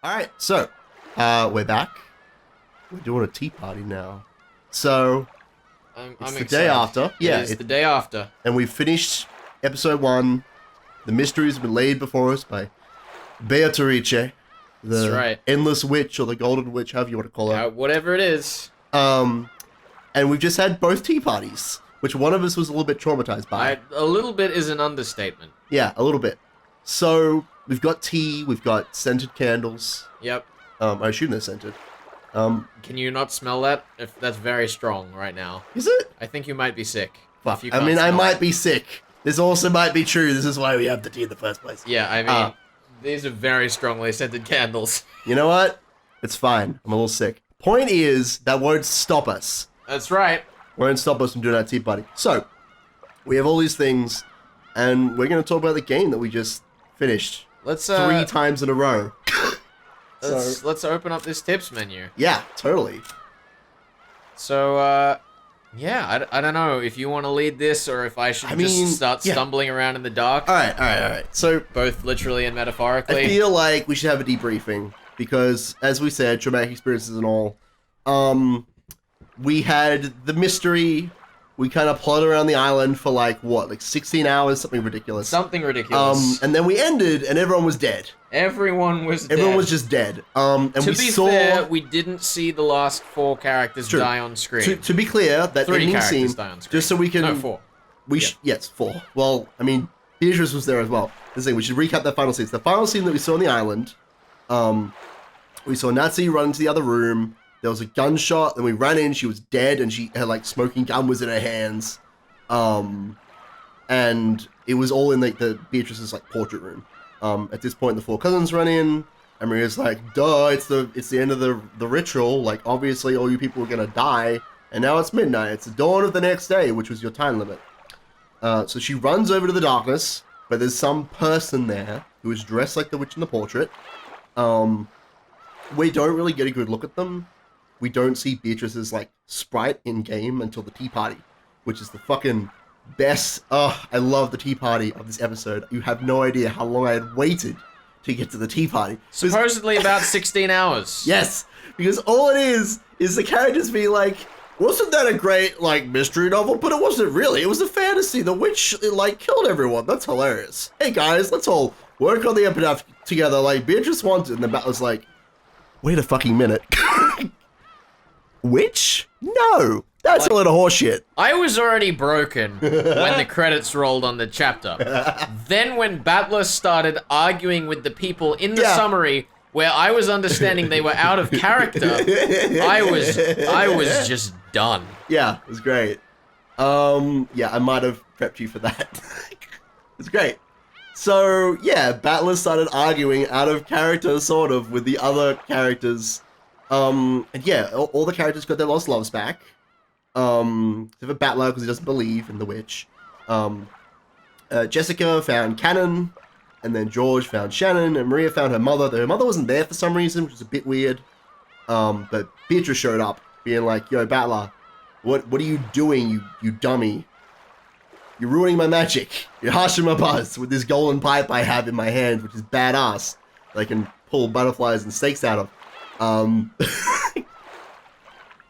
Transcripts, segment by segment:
Alright, so, we're back. We're doing a tea party now. So, I'm it's the excited. day after. Yeah, it's the day after. And we've finished episode 1. The mysteries have been laid before us by Beatrice, That's right. Endless Witch, or the Golden Witch, however you want to call her. Whatever it is. And we've just had both tea parties, which one of us was a little bit traumatized by. A little bit is an understatement. Yeah, a little bit. So, we've got tea, we've got scented candles. Yep. I assume they're scented. Can you not smell that? If that's very strong right now. Is it? I think you might be sick. Fuck. I mean, I might be sick. This also might be true. This is why we have the tea in the first place. Yeah, I mean, these are very strongly scented candles. You know what? It's fine. I'm a little sick. Point is, that won't stop us. That's right. Won't stop us from doing our tea party. So, we have all these things, and we're going to talk about the game that we just finished. Let's 3 times in a row. Let's open up this tips menu. Yeah, totally. So, yeah, I don't know if you want to lead this or if I should just start stumbling around in the dark. All right. So, both literally and metaphorically. I feel like we should have a debriefing because, as we said, traumatic experiences and all. We had the mystery. We kind of plodded around the island for like 16 hours, something ridiculous. Something ridiculous. And then we ended, and everyone was dead. Everyone was dead. Everyone was just dead. And to be fair, we didn't see the last 4 characters die on screen. To be clear, that 3 ending scene, die on screen. just so we can... No, 4. Yes, 4. Well, I mean, Beatrice was there as well. This thing, we should recap that final scene. It's the final scene that we saw on the island. We saw Natsuhi run into the other room. There was a gunshot, then we ran in, she was dead, and she had, smoking gun was in her hands. And it was all in, the Beatrice's, portrait room. At this point, the 4 cousins run in, and Maria's like, duh, it's the end of the ritual, obviously all you people were gonna die, and now it's midnight, it's the dawn of the next day, which was your time limit. So she runs over to the darkness, but there's some person there who is dressed like the witch in the portrait. We don't really get a good look at them. We don't see Beatrice's, sprite in-game until the tea party, which is the fucking best. I love the tea party of this episode. You have no idea how long I had waited to get to the tea party. Supposedly about 16 hours. Yes, because all it is the characters being like, wasn't that a great, mystery novel? But it wasn't really. It was a fantasy. The witch, killed everyone. That's hilarious. Hey, guys, let's all work on the epitaph together Beatrice wanted. And the bat was like, wait a fucking minute. Witch? No. That's a lot of horseshit. I was already broken when the credits rolled on the chapter. Then when Battler started arguing with the people in the summary where I was understanding they were out of character, I was just done. Yeah, it was great. Yeah, I might have prepped you for that. It's great. So, yeah, Battler started arguing out of character, sort of, with the other characters. And yeah, all the characters got their lost loves back. Except for Battler, because he doesn't believe in the witch. Jessica found Cannon, and then George found Shannon, and Maria found her mother, though her mother wasn't there for some reason, which was a bit weird. But Beatrice showed up, being like, yo, Battler, what are you doing, you dummy? You're ruining my magic. You're harshing my buzz with this golden pipe I have in my hand, which is badass. That I can pull butterflies and snakes out of.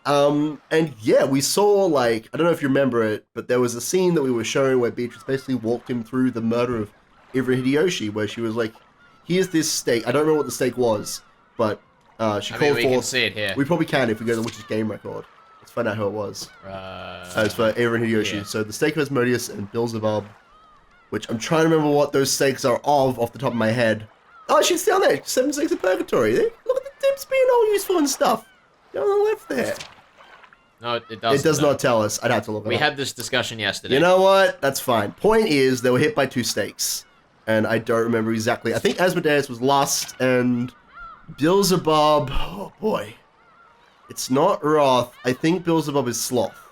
And yeah, we saw, I don't know if you remember it, but there was a scene that we were showing where Beatrice basically walked him through the murder of Ivra Hideyoshi, where she was like, here's this stake. I don't know what the stake was, but she called we can see it here. We probably can if we go to the Witch's game record. Let's find out who it was. It's for Ivra Hideyoshi. Yeah. So the stake of Asmodeus and Beelzebub, which I'm trying to remember what those stakes are off the top of my head. Oh, she's down there. 7 stakes of Purgatory. Look at the tips being all useful and stuff. Down on the left there. No, it doesn't. It does not tell us. I'd have to look it up. We had this discussion yesterday. You know what? That's fine. Point is, they were hit by 2 stakes. And I don't remember exactly. I think Asmodeus was Lust, and Beelzebub... Oh, boy. It's not Wrath. I think Beelzebub is Sloth.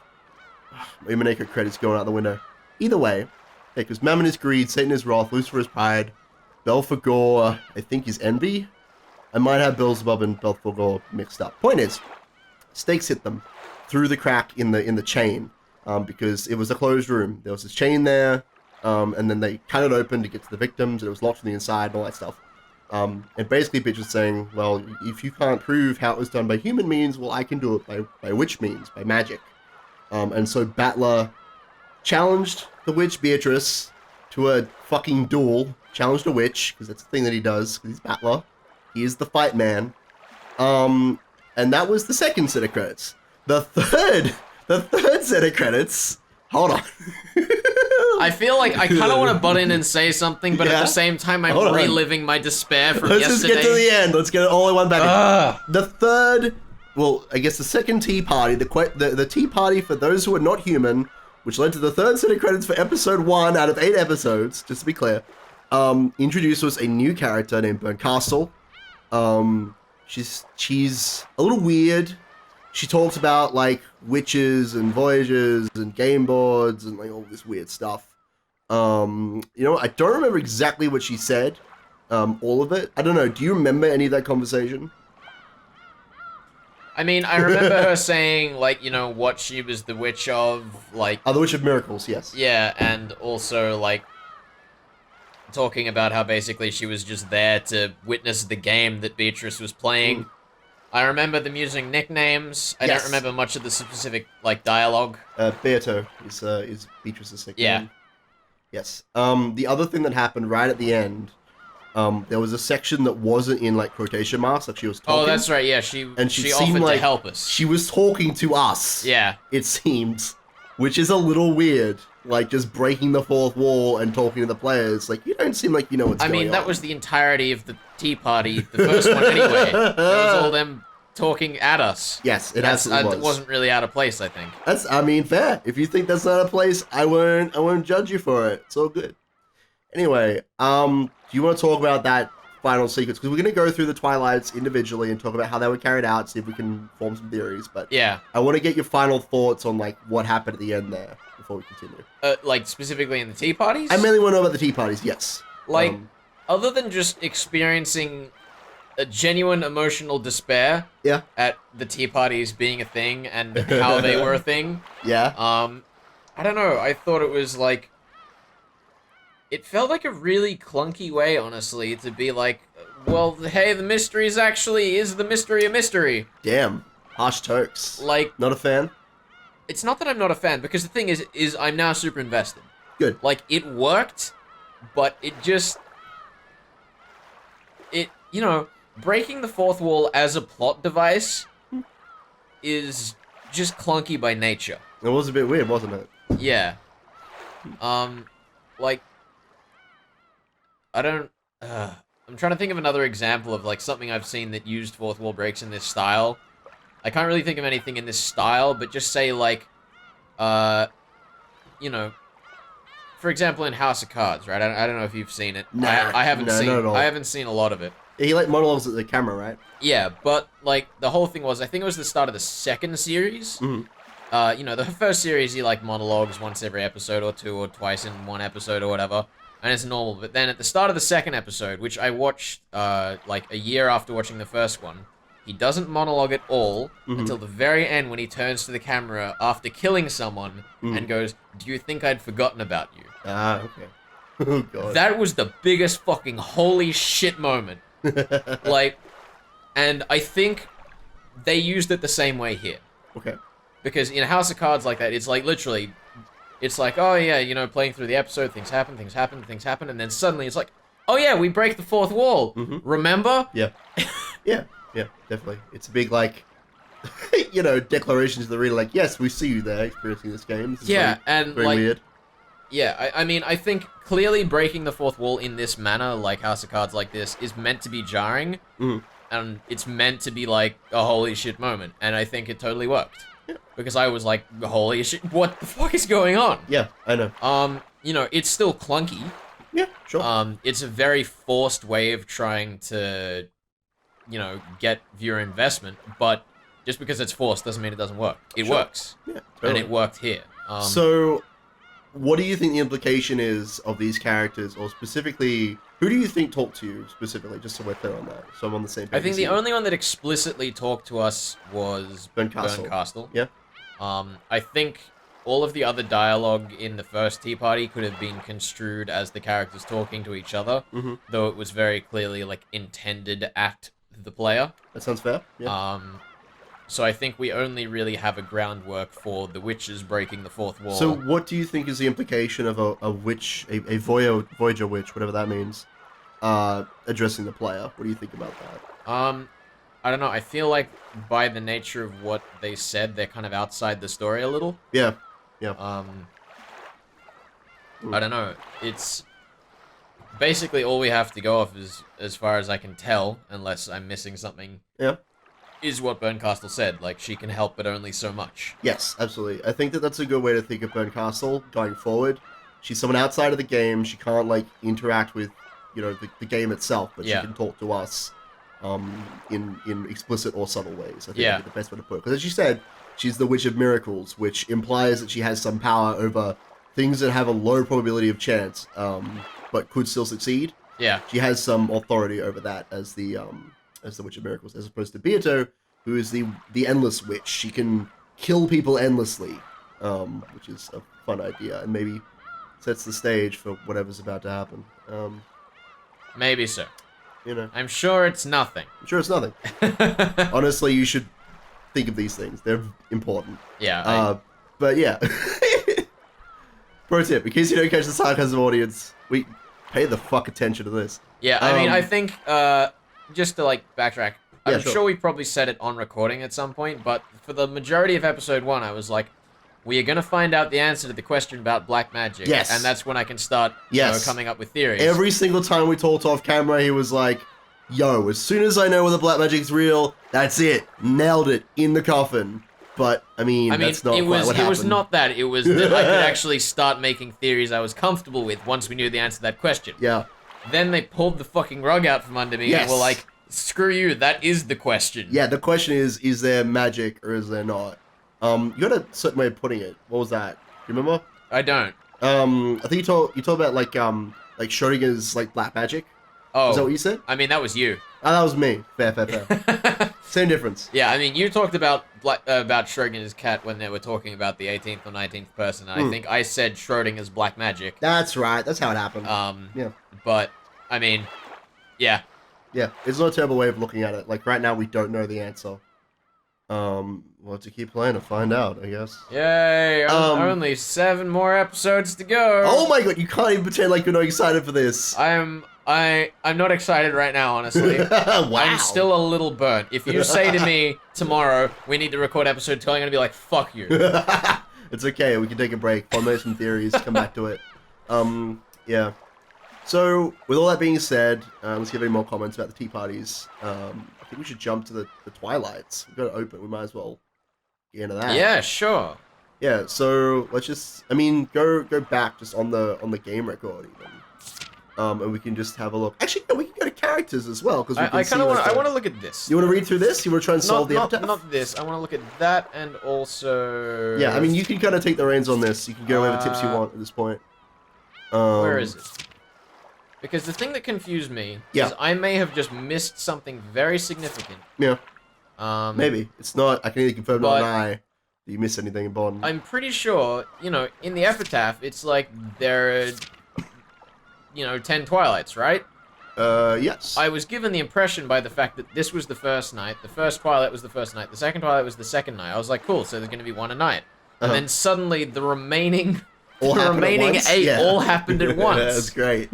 Umineko credits going out the window. Either way, because Mammon is Greed, Satan is Wrath, Lucifer is Pride, Belphegor, I think, is Envy. I might have Beelzebub and Belphegor mixed up. Point is, stakes hit them through the crack in the chain, because it was a closed room. There was this chain there, and then they cut it open to get to the victims, and it was locked from the inside and all that stuff. And basically Beatrice saying, well, if you can't prove how it was done by human means, well, I can do it by witch means, by magic. And so Battler challenged the witch Beatrice to a fucking duel. Challenged a witch, because that's the thing that he does, because he's Battler. He is the fight man. And that was the second set of credits. The third set of credits. Hold on. I feel like I kind of want to butt in and say something, but at Yeah? the same time, I'm Hold on. reliving my despair from Let's just yesterday. get to the end. Let's get it all in one back. The third, well, I guess the second tea party, the tea party for those who are not human, which led to the third set of credits for episode 1 out of 8 episodes, just to be clear, introduced us a new character named Castle. She's a little weird. She talks about like witches and voyages and game boards and like all this weird stuff. You know, I don't remember exactly what she said. All of it. I don't know. Do you remember any of that conversation? I mean, I remember her saying, like, you know, what she was the witch of, like... Oh, the Witch of Miracles, yes. Yeah, and also, like, talking about how basically she was just there to witness the game that Beatrice was playing. I remember them using nicknames. I Yes. don't remember much of the specific, like, dialogue. Beato is Beatrice's nickname. Yeah. Yes. The other thing that happened right at the end, there was a section that wasn't in like quotation marks, like she was talking. Oh, that's right, yeah, she seemed offered like to help us. She was talking to us. Yeah. It seems, which is a little weird. Like just breaking the fourth wall and talking to the players. Like you don't seem like you know what's going on. I mean, that was the entirety of the tea party, the first one anyway. It was all them talking at us. Yes, it absolutely was. It wasn't really out of place, I think. That's, I mean, fair. If you think that's not a place, I won't judge you for it. It's all good. Anyway, do you want to talk about that final sequence? Because we're going to go through the Twilights individually and talk about how they were carried out, see if we can form some theories. But yeah, I want to get your final thoughts on like what happened at the end there before we continue. Like specifically in the tea parties? I mainly want to know about the tea parties, yes. Like, other than just experiencing a genuine emotional despair Yeah. at the tea parties being a thing and how they were a thing. Yeah. I don't know. I thought it was like... It felt like a really clunky way, honestly, to be like, well, hey, the mystery is the mystery a mystery? Damn. Harsh Turks. Like... Not a fan? It's not that I'm not a fan, because the thing is I'm now super invested. Good. Like, it worked, but it just... You know, breaking the fourth wall as a plot device is just clunky by nature. It was a bit weird, wasn't it? Yeah. Like... I don't... I'm trying to think of another example of, like, something I've seen that used fourth wall breaks in this style. I can't really think of anything in this style, but just say, like, you know, for example, in House of Cards, right? I don't know if you've seen it. Nah, I haven't no, seen. not at all. I haven't seen a lot of it. He like monologues at the camera, right? Yeah, but like the whole thing was, I think it was the start of the second series. Mm-hmm. You know, the first series he like monologues once every episode or two or twice in one episode or whatever, and it's normal. But then at the start of the second episode, which I watched like a year after watching the first one, he doesn't monologue at all until the very end when he turns to the camera after killing someone and goes, "Do you think I'd forgotten about you?" Ah, okay. Oh god. That was the biggest fucking holy shit moment. Like, and I think they used it the same way here. Okay. Because in House of Cards like that, it's like literally, it's like, oh yeah, you know, playing through the episode, things happen, and then suddenly it's like, oh yeah, we break the fourth wall. Remember? Yeah. Yeah, definitely. It's a big, like, you know, declaration to the reader, like, yes, we see you there experiencing this game. This is Yeah, very, and very like, weird. yeah, I mean, I think clearly breaking the fourth wall in this manner, like House of Cards like this, is meant to be jarring, and it's meant to be like a holy shit moment, and I think it totally worked. Yeah. Because I was like, holy shit, what the fuck is going on? Yeah, I know. You know, it's still clunky. Yeah, sure. It's a very forced way of trying to, you know, get viewer investment, but just because it's forced doesn't mean it doesn't work. It works. Yeah, And totally. it worked here. So, what do you think the implication is of these characters, or specifically, who do you think talked to you specifically, just so we're clear on that, so I'm on the same page? I think the only one that explicitly talked to us was Berncastle. Berncastle. Yeah. I think all of the other dialogue in the first Tea Party could have been construed as the characters talking to each other, though it was very clearly, like, intended at the player. That sounds fair. Yeah. So I think we only really have a groundwork for the witches breaking the fourth wall. So what do you think is the implication of a witch, a Voyager witch, whatever that means, addressing the player? What do you think about that? I don't know. I feel like by the nature of what they said, they're kind of outside the story a little. Yeah. Yeah. I don't know. It's basically all we have to go off is, as far as I can tell, unless I'm missing something. Yeah. Is what Berncastle said. Like, she can help, but only so much. Yes, absolutely. I think that that's a good way to think of Berncastle going forward. She's someone outside of the game. She can't, like, interact with, you know, the game itself, but she can talk to us in explicit or subtle ways. I think that'd be the best way to put it. Because as you said, she's the Witch of Miracles, which implies that she has some power over things that have a low probability of chance, but could still succeed. Yeah. She has some authority over that as the Witch of Miracles, as opposed to Beato, who is the Endless Witch. She can kill people endlessly, which is a fun idea, and maybe sets the stage for whatever's about to happen. Maybe so. You know. I'm sure it's nothing. I'm sure it's nothing. Honestly, you should think of these things. They're important. Yeah. But yeah. Pro tip, in case you don't catch the sarcasm audience, we pay the fuck attention to this. Yeah, I mean, I think, just to, like, backtrack, I'm sure we probably said it on recording at some point, but for the majority of episode 1, I was like, we are going to find out the answer to the question about black magic. Yes. And that's when I can start you know, coming up with theories. Every single time we talked off camera, he was like, yo, as soon as I know whether black magic's real, that's it. Nailed it. In the coffin. But, I mean that's not quite what happened. It was not that. It was that I could actually start making theories I was comfortable with once we knew the answer to that question. Yeah. Then they pulled the fucking rug out from under me and were like, screw you, that is the question. Yeah, the question is there magic or is there not? You got a certain way of putting it. What was that? You remember? I don't. I think you talked about like Schrodinger's like black magic. Oh. Is that what you said? I mean, that was you. Oh, that was me. Fair. Same difference. Yeah, I mean, you talked about Schrodinger's cat when they were talking about the 18th or 19th person, and I think I said Schrodinger's black magic. That's right. That's how it happened. Yeah. But, I mean, yeah. Yeah, it's not a terrible way of looking at it. Like, right now, we don't know the answer. We'll have to keep playing to find out, I guess. Yay! Only 7 more episodes to go. Oh my god, you can't even pretend like you're not excited for this. I'm not excited right now, honestly. Wow. I'm still a little burnt. If you say to me tomorrow, we need to record episode 2, I'm gonna be like, fuck you. It's okay, we can take a break, formulate some theories, come back to it. Yeah. So, with all that being said, let's give any more comments about the tea parties. I think we should jump to the twilights. We've got it open, we might as well get into that. Yeah, sure. Yeah, so let's just, I mean, go back just on the game record even. And we can just have a look. Actually, no, we can go to characters as well because I kind of want. I want to look at this. You want to read through this? You want to try and solve the epitaph? Not this. I want to look at that and also. Yeah, I mean, you can kind of take the reins on this. You can go whatever tips you want at this point. Where is it? Because the thing that confused me is I may have just missed something very significant. Yeah. Maybe it's not. I can either confirm or deny that you missed anything important. I'm pretty sure. You know, in the epitaph, it's like there are. 10 twilights, right? Yes. I was given the impression by the fact that this was the first night, the first twilight was the first night, the second twilight was the second night. I was like, cool, so there's going to be one a night. And then suddenly the remaining 8 all happened at once. That's great.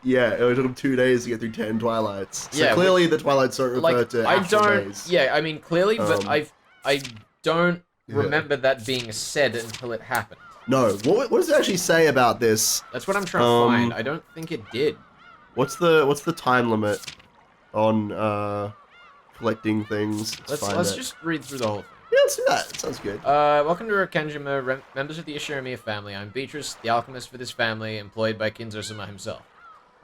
Yeah, it took them 2 days to get through 10 twilights. So clearly the twilights don't refer to actual days. Yeah, I mean, clearly, but I don't remember that being said until it happened. No. What does it actually say about this? That's what I'm trying to find. I don't think it did. What's the time limit on collecting things? Let's just read through the whole thing. Yeah, let's do that. That sounds good. Welcome to Kenjima, members of the Ishiramiya family. I'm Beatrice, the alchemist for this family, employed by Kinzo-sama himself.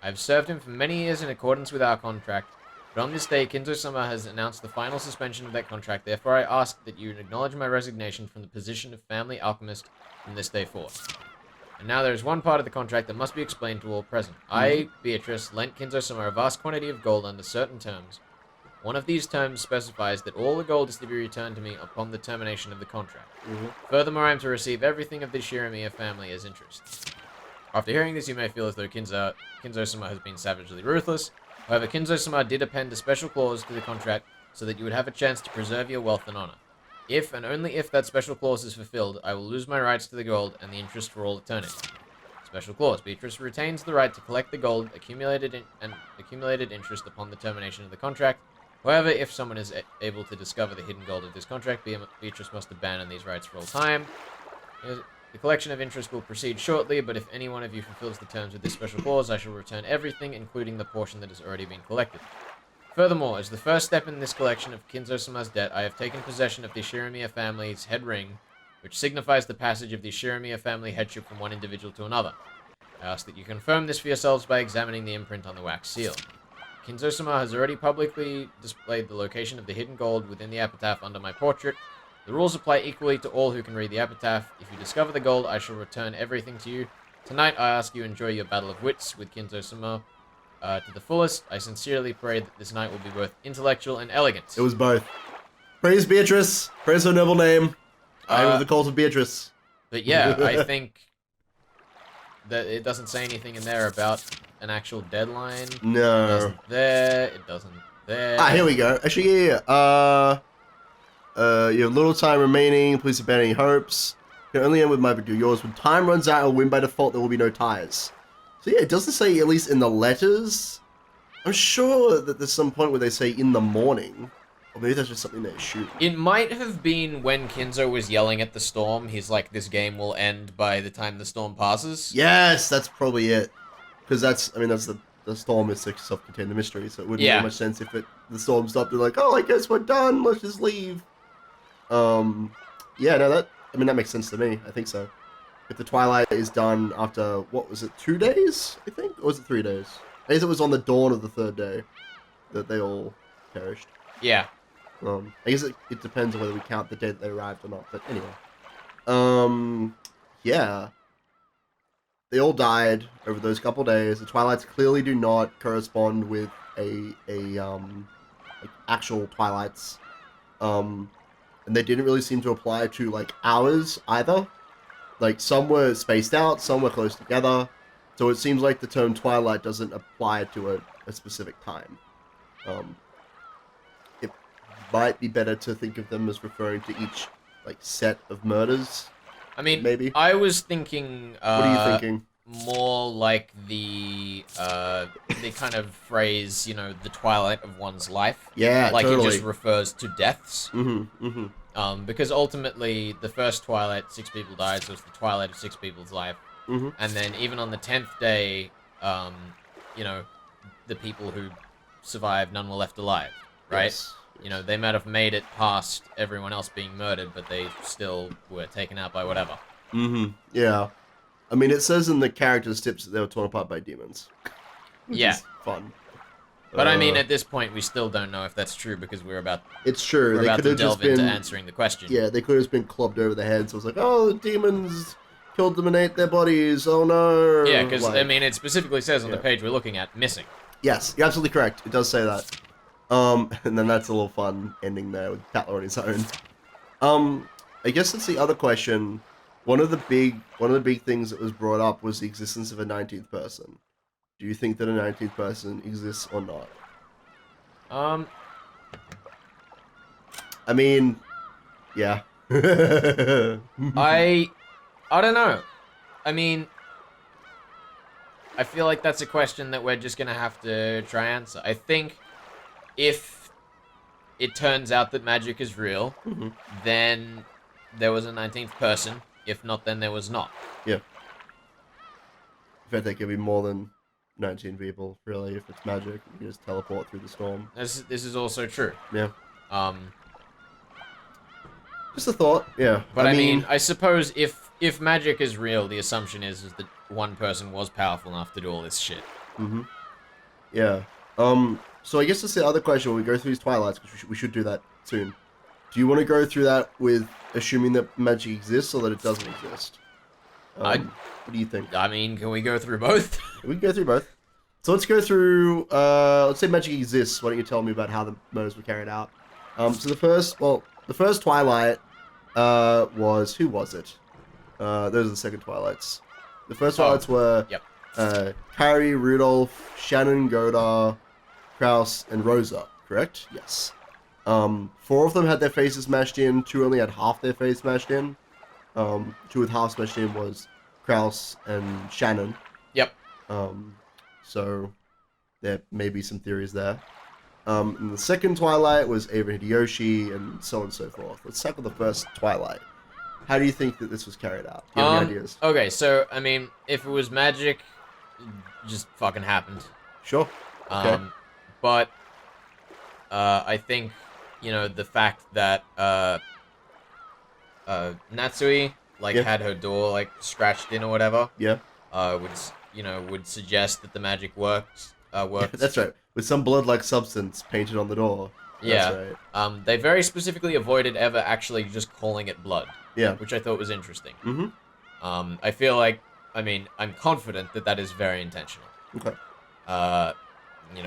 I've served him for many years in accordance with our contract, but on this day, Kinzo-sama has announced the final suspension of that contract. Therefore, I ask that you acknowledge my resignation from the position of family alchemist from this day forth. And now there is one part of the contract that must be explained to all present. I, Beatrice, lent Kinzo-sama a vast quantity of gold under certain terms. One of these terms specifies that all the gold is to be returned to me upon the termination of the contract. Mm-hmm. Furthermore, I am to receive everything of the Shiramiya family as interest. After hearing this, you may feel as though Kinzo-sama has been savagely ruthless. However, Kinzo-sama did append a special clause to the contract so that you would have a chance to preserve your wealth and honor. If, and only if, that special clause is fulfilled, I will lose my rights to the gold and the interest for all eternity. Special clause. Beatrice retains the right to collect the gold accumulated interest upon the termination of the contract. However, if someone is able to discover the hidden gold of this contract, Beatrice must abandon these rights for all time. The collection of interest will proceed shortly, but if any one of you fulfills the terms of this special clause, I shall return everything, including the portion that has already been collected. Furthermore, as the first step in this collection of Kinzo-sama's debt, I have taken possession of the Shiramiya family's head ring, which signifies the passage of the Shiramiya family headship from one individual to another. I ask that you confirm this for yourselves by examining the imprint on the wax seal. Kinzo-sama has already publicly displayed the location of the hidden gold within the epitaph under my portrait. The rules apply equally to all who can read the epitaph. If you discover the gold, I shall return everything to you. Tonight, I ask you enjoy your battle of wits with Kinzo-sama to the fullest. I sincerely pray that this night will be both intellectual and elegant. It was both. Praise Beatrice. Praise her noble name. I am the cult of Beatrice. But yeah, I think that it doesn't say anything in there about an actual deadline. No. It doesn't there. It doesn't there. Ah, here we go. Actually, yeah. You have little time remaining. Please abandon any hopes. You can only end with my do yours. When time runs out or win by default, there will be no ties. So yeah, it doesn't say, at least in the letters. I'm sure that there's some point where they say in the morning. Or maybe that's just something they shoot. It might have been when Kinzo was yelling at the storm. He's like, this game will end by the time the storm passes. Yes, that's probably it. Because that's the storm is self-contained the mystery, so it wouldn't make much sense if the storm stopped and like, oh, I guess we're done, let's just leave. Yeah, no, that makes sense to me. I think so. If the twilight is done after, what was it, 2 days, I think? Or was it 3 days? I guess it was on the dawn of the third day that they all perished. Yeah. I guess it depends on whether we count the day that they arrived or not, but anyway. Yeah. They all died over those couple days. The twilights clearly do not correspond with like actual twilights. And they didn't really seem to apply to, like, hours either. Like, some were spaced out, some were close together. So it seems like the term twilight doesn't apply to a specific time. It might be better to think of them as referring to each, like, set of murders. I mean, maybe. I was thinking, what are you thinking? More like the kind of phrase, you know, the twilight of one's life. Yeah, like totally. it just refers to deaths. Mm-hmm, mm-hmm. Because ultimately, the first twilight, 6 people died, so it's the twilight of 6 people's life. Mm-hmm. And then even on the 10th day, you know, the people who survived, none were left alive, right? Yes. You know, they might have made it past everyone else being murdered, but they still were taken out by whatever. Mm-hmm. Yeah. I mean, it says in the characters' tips that they were torn apart by demons. Which is fun. But I mean, at this point, we still don't know if that's true because it's true. We're They about could to have delve just been into answering the question. Yeah, they could have just been clubbed over the head. So it's like, oh, the demons killed them and ate their bodies. Oh no. Yeah, because like, I mean, it specifically says on the page we're looking at missing. Yes, you're absolutely correct. It does say that. And then that's a little fun ending there with Tatler on his own. I guess that's the other question. One of the big things that was brought up was the existence of a 19th person. Do you think that a 19th person exists or not? I mean, yeah. I don't know. I mean, I feel like that's a question that we're just gonna have to try and answer. I think if it turns out that magic is real, then there was a 19th person. If not, then there was not. Yeah. In fact, there could be more than 19 people, really, if it's magic. You can just teleport through the storm. This is also true. Yeah. Just a thought, yeah. But I mean, I suppose if magic is real, the assumption is that one person was powerful enough to do all this shit. Mm-hmm. Yeah. So I guess that's the other question when we go through these twilights, because we should do that soon. Do you want to go through that with assuming that magic exists or that it doesn't exist? What do you think? I mean, can we go through both? We can go through both. So let's go through, let's say magic exists. Why don't you tell me about how the murders were carried out? So the first Twilight, who was it? Those are the second Twilights. The first Twilights were, Yep. Carrie, Rudolph, Shannon, Godar, Kraus, and Rosa, correct? Yes. Four of them had their faces smashed in, two only had half their face smashed in. Two with half smashed in was Kraus and Shannon. Yep. So there may be some theories there. And the second Twilight was Ava Hideyoshi, and so on and so forth. Let's tackle the first Twilight. How do you think that this was carried out? Do you have any ideas? Okay, so, I mean, if it was magic, it just fucking happened. Sure. Okay. But, I think, you know, the fact that, Natsuhi, like, had her door, like, scratched in or whatever. Yeah. Would suggest that the magic works. That's right. With some blood-like substance painted on the door. Yeah. That's right. They very specifically avoided ever actually just calling it blood. Yeah. Which I thought was interesting. Mm-hmm. I feel like, I mean, I'm confident that that is very intentional. Okay.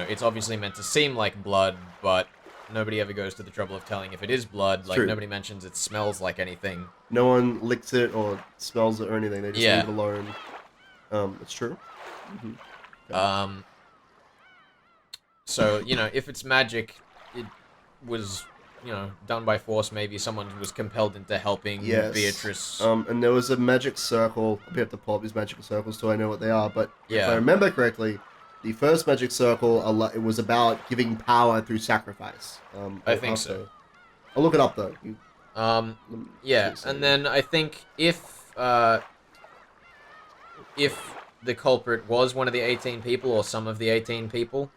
It's obviously meant to seem like blood, but nobody ever goes to the trouble of telling if it is blood. It's like, true. nobody mentions it smells like anything. No one licks it or smells it or anything. They just leave it alone. It's true. Mm-hmm. Okay. So, if it's magic, it was, done by force. Maybe someone was compelled into helping Beatrice. And there was a magic circle. We have to pull up these magical circles so I know what they are. But if I remember correctly, the first magic circle, it was about giving power through sacrifice. I think so. I'll look it up, though. And then I think if the culprit was one of the 18 people or some of the 18 people,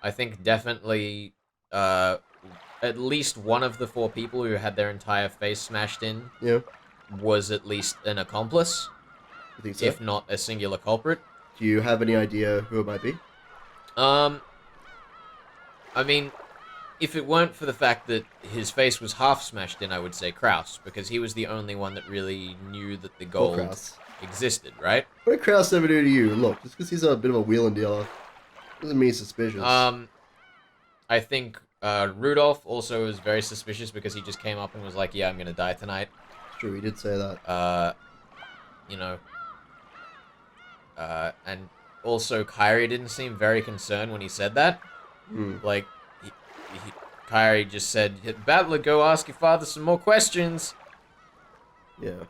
I think definitely at least one of the 4 people who had their entire face smashed in was at least an accomplice, You think so? if not a singular culprit. Do you have any idea who it might be? I mean, if it weren't for the fact that his face was half smashed in, I would say Kraus, because he was the only one that really knew that the gold existed, right? What did Kraus ever do to you? Look, just because he's a bit of a wheeling dealer doesn't mean he's suspicious. I think Rudolph also was very suspicious because he just came up and was like, yeah, I'm gonna die tonight. It's true, he did say that. And also Kyrie didn't seem very concerned when he said that. Like, Kyrie just said, Battler, go ask your father some more questions. Yeah.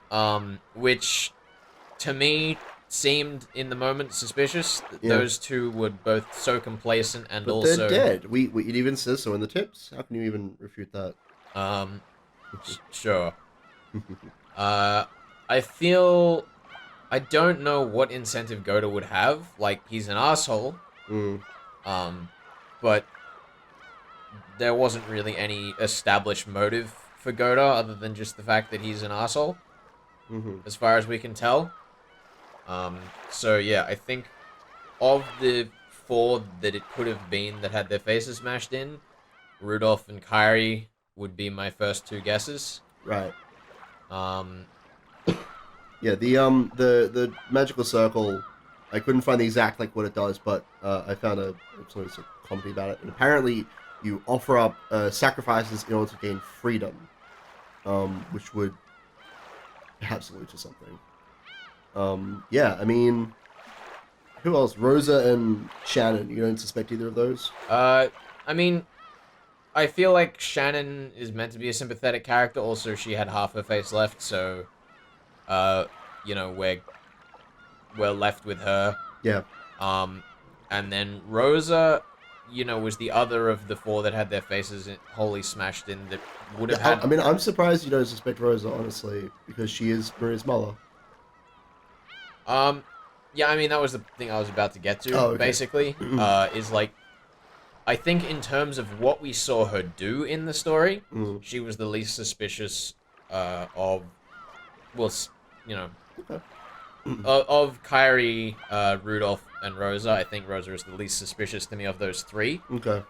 Which, to me, seemed, in the moment, suspicious. Those two were both so complacent and but also... they're dead. It even says so in the tips. How can you even refute that? Sure. I feel... I don't know what incentive Goda would have. Like, he's an asshole. But there wasn't really any established motive for Goda other than just the fact that he's an asshole. As far as we can tell. So yeah, I think of the 4 that it could have been that had their faces smashed in, Rudolph and Kyrie would be my first 2 guesses. Right. Yeah, the magical circle, I couldn't find the exact, like, what it does, but, I found a comedy about it. And apparently, you offer up, sacrifices in order to gain freedom, which would perhaps allude to something. Yeah, I mean, who else? Rosa and Shannon, you don't suspect either of those? I mean, I feel like Shannon is meant to be a sympathetic character. Also, she had half her face left, so, we're left with her. Yeah. And then Rosa, was the other of the 4 that had their faces wholly smashed in that would have had... I mean, I'm surprised you don't suspect Rosa, honestly, because she is Maria's mother. Yeah, I mean, that was the thing I was about to get to, basically, is, like, I think in terms of what we saw her do in the story, she was the least suspicious, of Kyrie, Rudolph, and Rosa. I think Rosa is the least suspicious to me of those 3. Okay.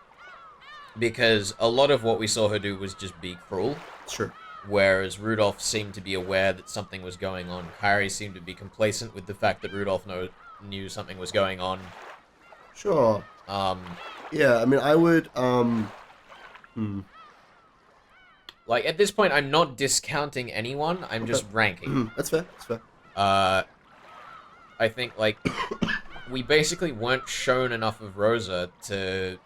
Because a lot of what we saw her do was just be cruel. Sure. Whereas Rudolph seemed to be aware that something was going on. Kyrie seemed to be complacent with the fact that Rudolph knew something was going on. Sure. Um, Yeah, I mean, I would, like, at this point, I'm not discounting anyone, I'm just ranking. That's fair, that's fair. I think, like, we basically weren't shown enough of Rosa to,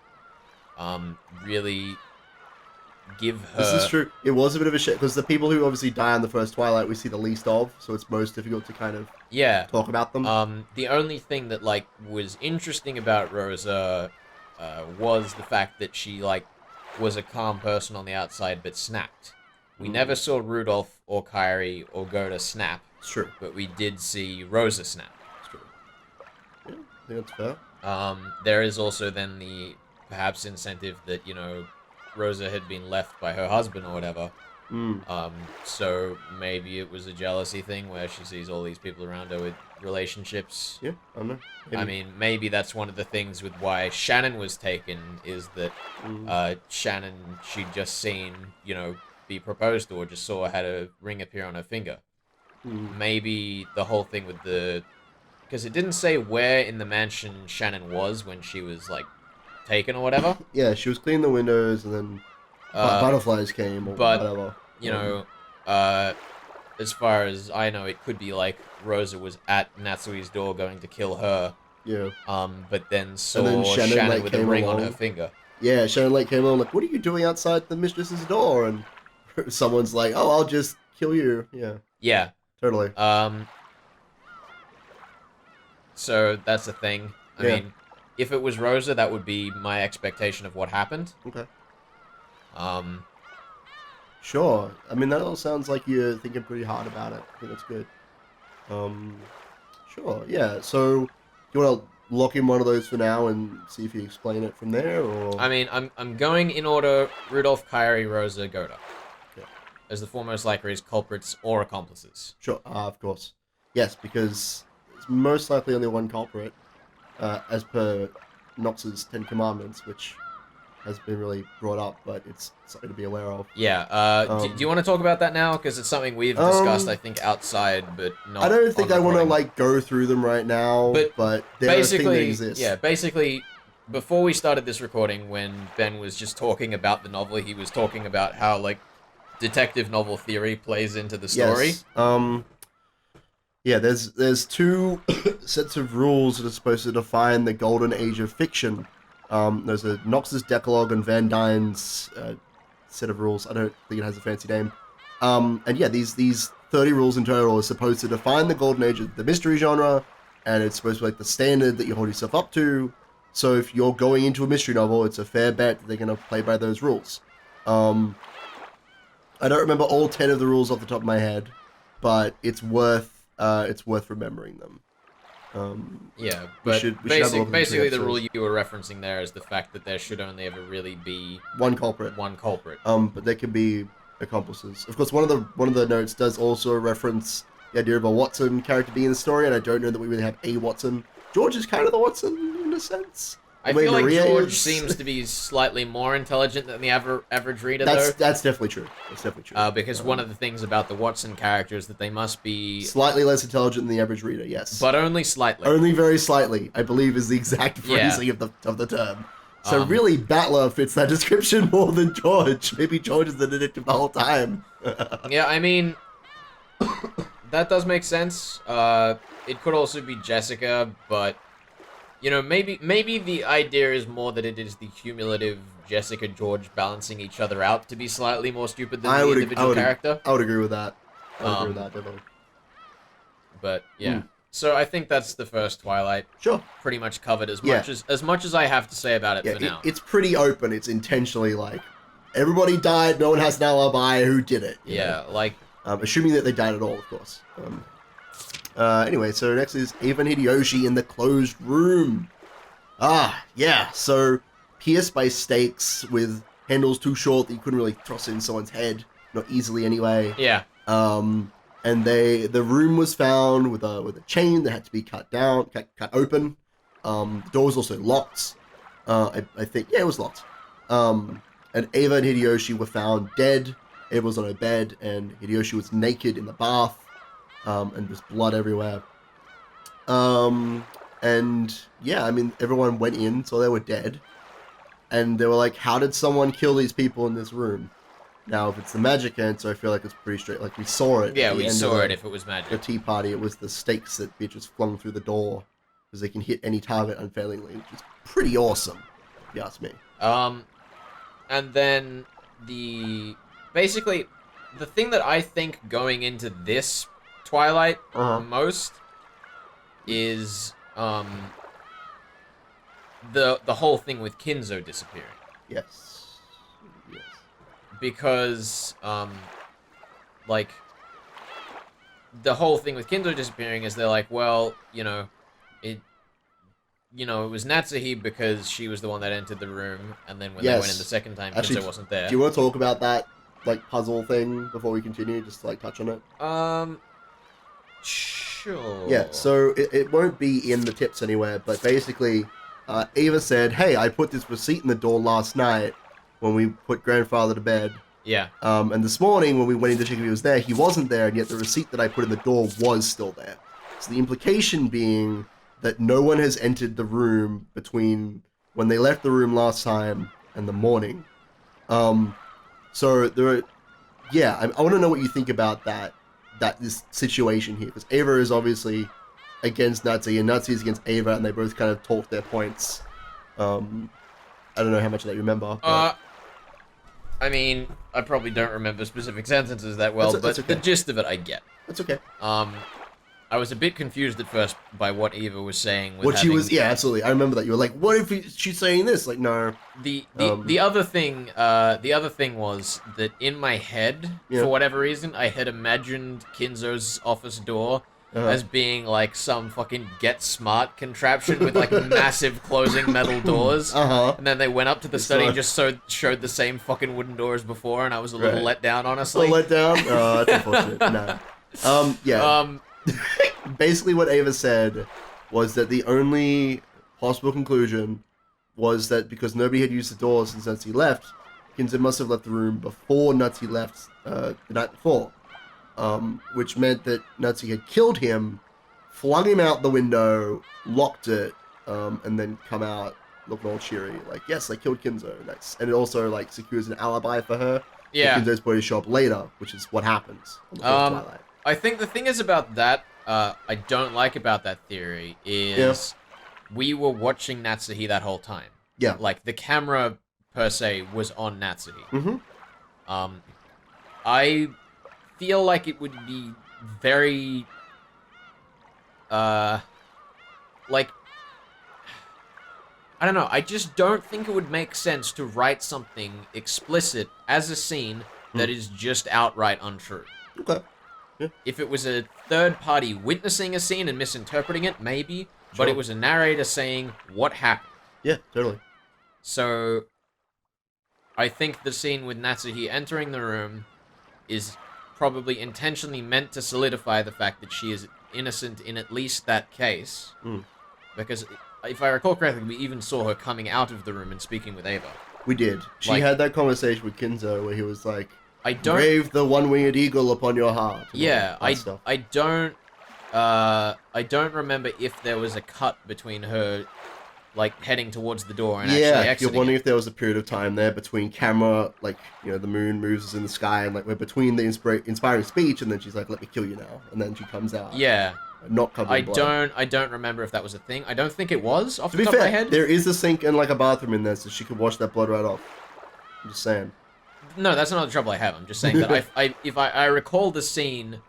really give her... This is true. It was a bit of a shit, because the people who obviously die on the first Twilight we see the least of, so it's most difficult to kind of talk about them. The only thing that, like, was interesting about Rosa, was the fact that she, like, was a calm person on the outside, but snapped. We never saw Rudolph or Kyrie or Goda snap. It's true. But we did see Rosa snap. It's true. Yeah, I think that's fair. There is also then the, perhaps, incentive that, you know, Rosa had been left by her husband or whatever. So maybe it was a jealousy thing where she sees all these people around her with relationships. Yeah, I don't know. Maybe. I mean, maybe that's one of the things with why Shannon was taken, is that Shannon, she'd just seen, you know, be proposed to, or just saw had a ring appear on her finger. Maybe the whole thing with the... Because it didn't say where in the mansion Shannon was when she was, like, taken or whatever. Yeah, she was cleaning the windows, and then butterflies came, or whatever. You know, as far as I know, it could be like Rosa was at Natsuhi's door going to kill her. Yeah. But then saw Shannon with a ring on her finger. Yeah, Shannon like came along like, what are you doing outside the mistress's door? And someone's like, oh, I'll just kill you. Yeah. Yeah. Totally. So that's the thing. I mean, if it was Rosa, that would be my expectation of what happened. Okay. Sure. I mean, that all sounds like you're thinking pretty hard about it. I think that's good. Sure. Yeah. So, you want to lock in one of those for now and see if you explain it from there, or? I mean, I'm going in order: Rudolph, Kyrie, Rosa, Goda. Okay. As the foremost likely as culprits or accomplices. Sure. Of course. Yes, because it's most likely only one culprit, as per Nox's Ten Commandments, which has been really brought up, but it's something to be aware of. Yeah. Do you want to talk about that now? Because it's something we've discussed, I think, outside, but not. I don't think I want to like go through them right now, but there are things that exist. Yeah, basically, before we started this recording, when Ben was just talking about the novel, he was talking about how like detective novel theory plays into the story. Yes. Yeah, there's two sets of rules that are supposed to define the golden age of fiction. There's a Nox's Decalogue and Van Dyne's set of rules. I don't think it has a fancy name. And yeah, these 30 rules in total are supposed to define the golden age of the mystery genre, and it's supposed to be like the standard that you hold yourself up to. So if you're going into a mystery novel, it's a fair bet that they're going to play by those rules. I don't remember all 10 of the rules off the top of my head, but it's worth remembering them. Yeah, but basically the rule you were referencing there is the fact that there should only ever really be one culprit. But there can be accomplices. Of course, one of the notes does also reference the idea of a Watson character being in the story, and I don't know that we really have a Watson. George is kind of the Watson in a sense. I feel like George seems to be slightly more intelligent than the average reader, though. That's definitely true. That's definitely true. Because one of the things about the Watson character is that they must be... slightly less intelligent than the average reader, yes. But only slightly. Only very slightly, I believe, is the exact phrasing of the term. So really, Battler fits that description more than George. Maybe George is the detective the whole time. Yeah, I mean... that does make sense. It could also be Jessica, but... you know, maybe the idea is more that it is the cumulative Jessica George balancing each other out to be slightly more stupid than the individual character. I would agree with that. Definitely. But yeah, so I think that's the first Twilight. Sure. Pretty much covered as much as I have to say about it for now. It's pretty open. It's intentionally like everybody died. No one has an alibi. Who did it? Yeah, like assuming that they died at all, of course. Anyway, so next is Eva and Hideyoshi in the closed room. Yeah, so pierced by stakes with handles too short that you couldn't really thrust in someone's head, not easily anyway. Yeah. And the room was found with a chain that had to be cut open. The door was also locked. I think, yeah, it was locked. And Eva and Hideyoshi were found dead. Eva was on her bed, and Hideyoshi was naked in the bath. And just blood everywhere. And yeah, I mean, everyone went in, so they were dead. And they were like, how did someone kill these people in this room? Now, if it's the magic answer, I feel like it's pretty straight. Like, we saw it. Yeah, at the we end saw of it if it was the magic. tea party. It was the stakes that Beatrice flung through the door. Because they can hit any target unfailingly, which is pretty awesome, if you ask me. And then basically, the thing that I think going into this Twilight most is, the whole thing with Kinzo disappearing. Yes. Yes. Because, like, the whole thing with Kinzo disappearing is they're like, well, it was Natsuhi because she was the one that entered the room, and then when they went in the second time, Kinzo wasn't there. Do you want to talk about that, like, puzzle thing before we continue? Just to, like, touch on it? Sure. Yeah, so it won't be in the tips anywhere, but basically, Ava said, hey, I put this receipt in the door last night when we put grandfather to bed. Yeah. And this morning when we went in to check if he was there, he wasn't there, and yet the receipt that I put in the door was still there. So the implication being that no one has entered the room between when they left the room last time and the morning. So there are, yeah, I want to know what you think about this situation here, because Ava is obviously against Natsuhi, and Natsuhi is against Ava, and they both kind of talk their points. I don't know how much of that you remember. But... I mean, I probably don't remember specific sentences that well, but okay. The gist of it I get. That's okay. I was a bit confused at first by what Eva was saying. Yeah, absolutely. I remember that. You were like, what if she's saying this? Like, no. The other thing was that in my head, for whatever reason, I had imagined Kinzo's office door as being like some fucking Get Smart contraption with like massive closing metal doors. And then they went up to the study and just showed the same fucking wooden door as before, and I was a little let down, honestly. A little let down? Oh, that's unfortunate. No. Yeah. Basically what Ava said was that the only possible conclusion was that because nobody had used the door since Natsuhi left, Kinzo must have left the room before Natsuhi left the night before. Which meant that Natsuhi had killed him, flung him out the window, locked it, and then come out looking all cheery. Like, yes, I killed Kinzo. Nice. And it also, like, secures an alibi for her. Yeah. Kinzo's body show up later, which is what happens on the first Twilight. I think the thing is about that, I don't like about that theory is we were watching Natsuhi that whole time. Yeah. Like, the camera, per se, was on Natsuhi. Mm-hmm. I feel like it would be very, like, I don't know, I just don't think it would make sense to write something explicit as a scene that is just outright untrue. Okay. Yeah. If it was a third party witnessing a scene and misinterpreting it, maybe, but it was a narrator saying what happened. Yeah, totally. So, I think the scene with Natsuhi entering the room is probably intentionally meant to solidify the fact that she is innocent in at least that case. Because, if I recall correctly, we even saw her coming out of the room and speaking with Ava. We did. She had that conversation with Kinzo where he was like, brave the one-winged eagle upon your heart. Yeah, I don't remember if there was a cut between her, like, heading towards the door and actually exiting. You're wondering if there was a period of time there between camera, like, the moon moves in the sky, and, like, we're between the inspiring speech, and then she's like, let me kill you now, and then she comes out. Yeah. Not covered in blood. I don't remember if that was a thing. I don't think it was, off the top of my head. There is a sink and, like, a bathroom in there, so she could wash that blood right off. I'm just saying. No, that's not the trouble I have. I'm just saying that if I recall the scene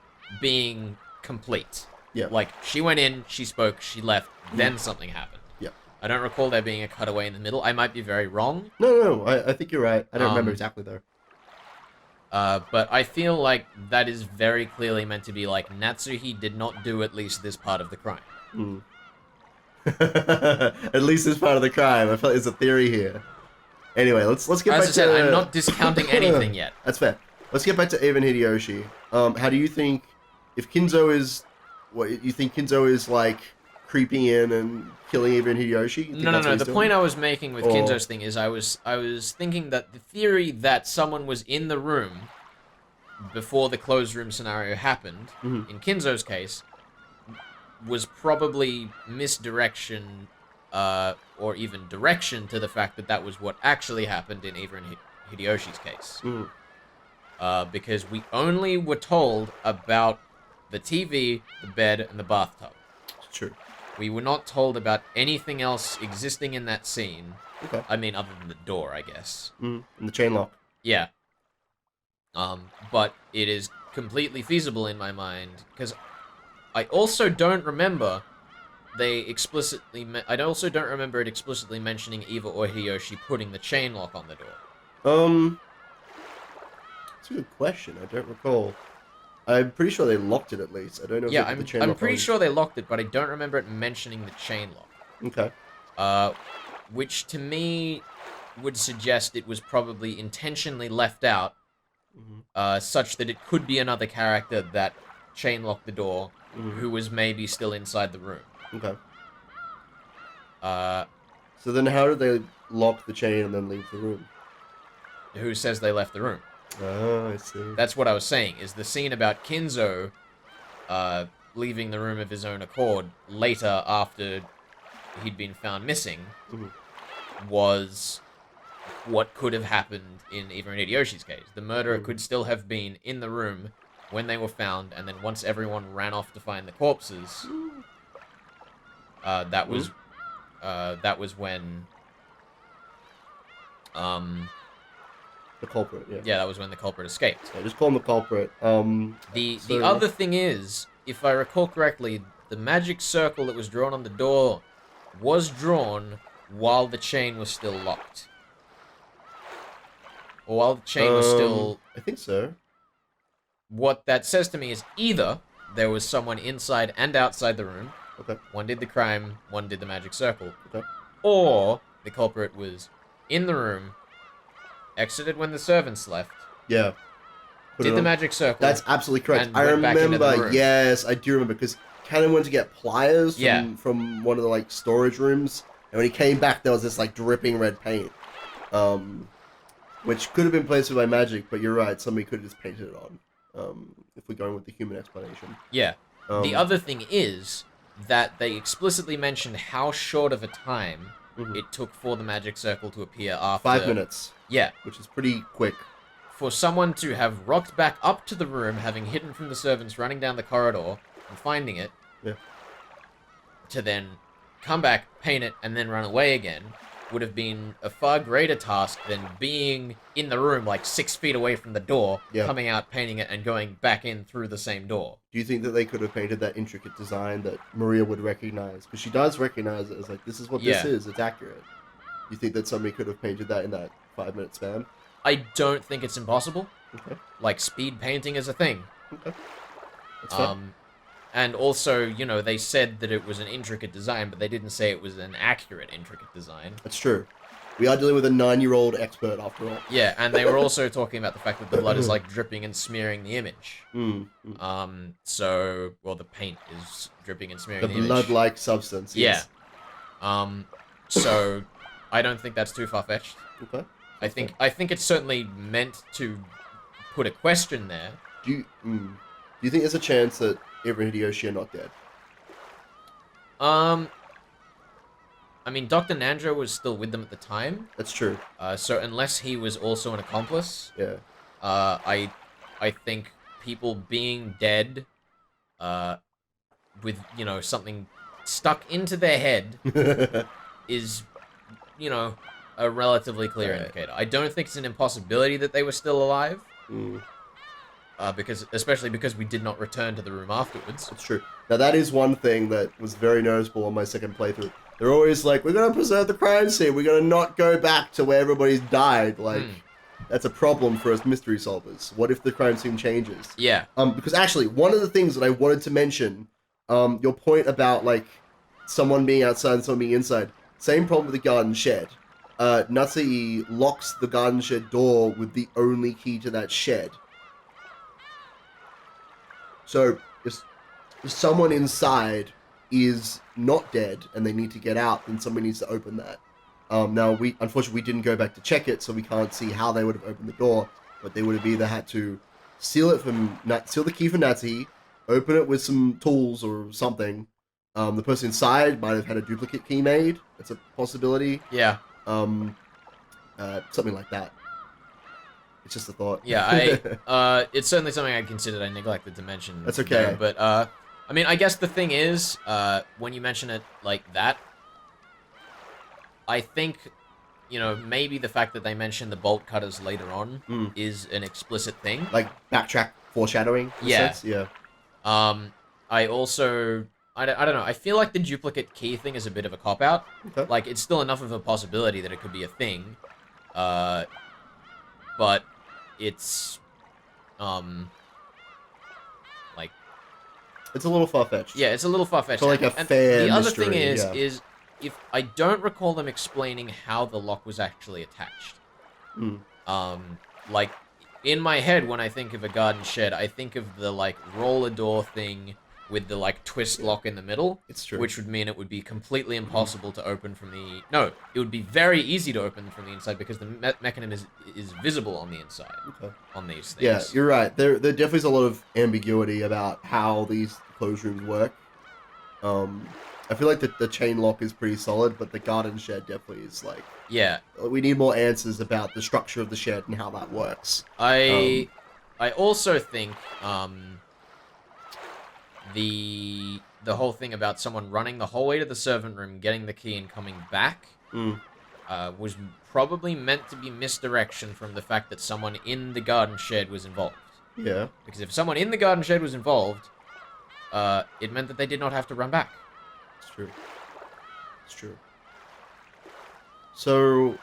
being complete. Yeah. Like, she went in, she spoke, she left, then something happened. Yeah. I don't recall there being a cutaway in the middle. I might be very wrong. No, I think you're right. I don't remember exactly, though. But I feel like that is very clearly meant to be like, Natsuhi did not do at least this part of the crime. At least this part of the crime. I feel like there's a theory here. Anyway, let's get back to... As I said, I'm not discounting anything yet. That's fair. Let's get back to Ava and Hideyoshi. How do you think... If Kinzo is... What, you think Kinzo is, like, creeping in and killing Ava and Hideyoshi? No. The point I was making with Kinzo's thing is I was thinking that the theory that someone was in the room before the closed room scenario happened, in Kinzo's case, was probably misdirection, or even direction to the fact that that was what actually happened in Eva and Hideyoshi's case. Because we only were told about the TV, the bed, and the bathtub. It's true. We were not told about anything else existing in that scene. Okay. I mean, other than the door, I guess. And the chain lock. Yeah. But it is completely feasible in my mind, because I also don't remember I also don't remember it explicitly mentioning Eva or Hideyoshi putting the chain lock on the door. That's a good question. I don't recall. I'm pretty sure they locked it at least. I don't know if they put the chain lock I'm pretty on. sure they locked it, but I don't remember it mentioning the chain lock. Okay. Which to me would suggest it was probably intentionally left out, such that it could be another character that chain locked the door, who was maybe still inside the room. Okay. So then how did they lock the chain and then leave the room? Who says they left the room? Oh, I see. That's what I was saying, is the scene about Kinzo leaving the room of his own accord later after he'd been found missing was what could have happened in Eva and Hideyoshi's case. The murderer could still have been in the room when they were found, and then once everyone ran off to find the corpses, that was when the culprit, yeah. Yeah, that was when the culprit escaped. Yeah, just call him the culprit. The other thing is, if I recall correctly, the magic circle that was drawn on the door was drawn while the chain was still locked. Or while the chain was still... I think so. What that says to me is either there was someone inside and outside the room. Okay. One did the crime, one did the magic circle. Okay. Or the culprit was in the room, exited when the servants left. Yeah. Did the magic circle. That's absolutely correct. And I went back into the remember. room. Yes, I do remember because Cannon went to get pliers Yeah. from one of the storage rooms, and when he came back, there was this dripping red paint, which could have been placed with my magic. But you're right, somebody could have just painted it on. If we're going with the human explanation. Yeah. The other thing is that they explicitly mentioned how short of a time it took for the magic circle to appear after 5 minutes. Yeah. Which is pretty quick. For someone to have rocked back up to the room, having hidden from the servants, running down the corridor, and finding it, to then come back, paint it, and then run away again, would have been a far greater task than being in the room 6 feet away from the door, coming out, painting it, and going back in through the same door. Do you think that they could have painted that intricate design that Maria would recognize? Because she does recognize it as this is what this is, it's accurate. You think that somebody could have painted that in that 5 minute span? I don't think it's impossible. Okay. Speed painting is a thing. Okay. That's fair. And also, they said that it was an intricate design, but they didn't say it was an accurate, intricate design. That's true. We are dealing with a 9-year-old expert, after all. Yeah, and they were also talking about the fact that the blood is, dripping and smearing the image. So, well, the paint is dripping and smearing the image. The blood-like substance, yes. Yeah. So, I don't think that's too far-fetched. Okay. I think it's certainly meant to put a question there. Do you think there's a chance that Eva and Hideyoshi are not dead? I mean, Dr. Nanjo was still with them at the time. That's true. So unless he was also an accomplice, I think people being dead, with something stuck into their head, is a relatively clear indicator. I don't think it's an impossibility that they were still alive. Especially because we did not return to the room afterwards. That's true. Now that is one thing that was very noticeable on my second playthrough. They're always we're gonna preserve the crime scene. We're gonna not go back to where everybody's died. That's a problem for us mystery solvers. What if the crime scene changes? Yeah. Because actually, one of the things that I wanted to mention, your point about someone being outside and someone being inside. Same problem with the garden shed. Natsuhi locks the garden shed door with the only key to that shed. So, if someone inside is not dead and they need to get out, then somebody needs to open that. Now, unfortunately, we didn't go back to check it, so we can't see how they would have opened the door, but they would have either had to seal the key for Natsuhi, open it with some tools or something, The person inside might have had a duplicate key made. That's a possibility. Yeah. Something like that. It's just a thought. Yeah, it's certainly something I considered. I neglected to mention. That's okay. There, but, I mean, I guess the thing is, when you mention it like that, I think, maybe the fact that they mention the bolt cutters later on is an explicit thing. Like, backtrack foreshadowing? Yeah. Sense? Yeah. I also... I don't know. I feel like the duplicate key thing is a bit of a cop-out. Okay. Like, it's still enough of a possibility that it could be a thing. But it's... like... It's a little far-fetched. Yeah, it's a little far-fetched. So, like, a fair the other mystery, thing yeah. is if I don't recall them explaining how the lock was actually attached. Like, in my head, when I think of a garden shed, I think of the, like, roller door thing with the, like, twist lock in the middle. It's true. Which would mean it would be completely impossible to open from the... No, it would be very easy to open from the inside because the mechanism is visible on the inside. Okay. On these things. Yeah, you're right. There definitely is a lot of ambiguity about how these closed rooms work. I feel like the chain lock is pretty solid, but the garden shed definitely is like... Yeah. We need more answers about the structure of the shed and how that works. I also think, the whole thing about someone running the whole way to the servant room, getting the key, and coming back was probably meant to be misdirection from the fact that someone in the garden shed was involved. Yeah. Because if someone in the garden shed was involved, it meant that they did not have to run back. It's true. It's true. So,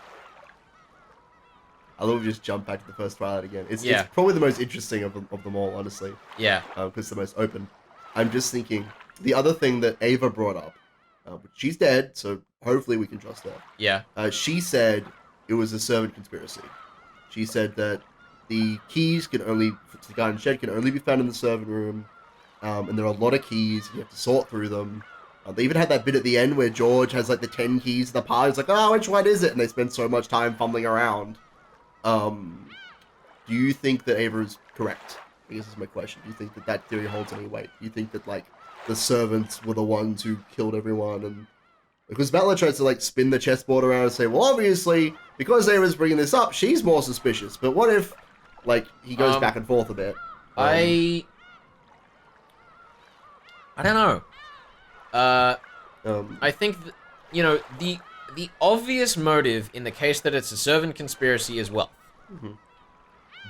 I love just jump back to the first Twilight again. It's probably the most interesting of them all, honestly. Yeah. Because it's the most open. I'm just thinking, the other thing that Ava brought up, she's dead, so hopefully we can trust her. Yeah. She said it was a servant conspiracy. She said that the keys to the garden shed can only be found in the servant room, and there are a lot of keys, you have to sort through them. They even had that bit at the end where George has like the 10 keys to the party. It's like, oh, which one is it? And they spend so much time fumbling around. Do you think that Ava is correct? I guess is my question. Do you think that theory holds any weight? Do you think that like the servants were the ones who killed everyone? And because Butler tries to like spin the chessboard around and say, well, obviously because Ava's bringing this up, she's more suspicious. But what if like he goes back and forth a bit? I don't know. I think that, the obvious motive in the case that it's a servant conspiracy is wealth.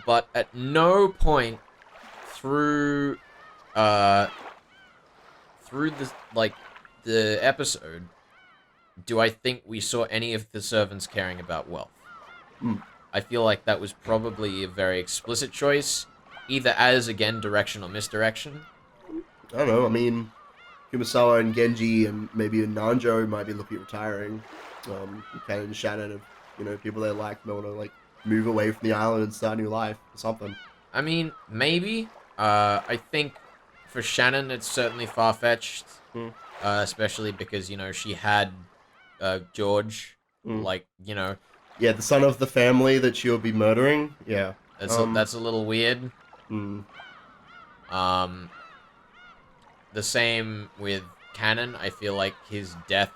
But at no point through the episode do I think we saw any of the servants caring about wealth. I feel like that was probably a very explicit choice, either as, again, direction or misdirection. I don't know, I mean, Kumasawa and Genji and maybe Nanjo might be looking at retiring. Ken and Shannon, people they like, they want to like move away from the island and start a new life or something. I mean, maybe. I think for Shannon, it's certainly far-fetched. Especially because, she had George, Yeah, the son of the family that she'll be murdering. Yeah. That's a little weird. The same with Cannon. I feel like his death...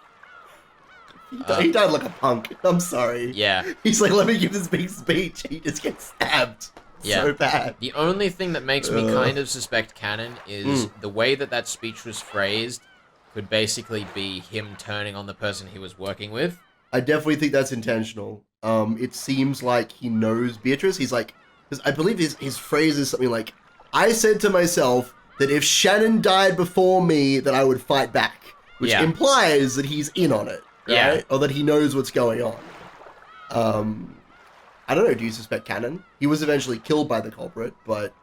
He died like a punk. I'm sorry. Yeah. He's like, let me give this big speech. He just gets stabbed. Yeah. So bad. The only thing that makes me kind of suspect Cannon is the way that speech was phrased could basically be him turning on the person he was working with. I definitely think that's intentional. It seems like he knows Beatrice. He's like... Because I believe his phrase is something like, I said to myself that if Shannon died before me, that I would fight back. Which implies that he's in on it. Right? Yeah. Or that he knows what's going on. I don't know, do you suspect Cannon? He was eventually killed by the culprit, but...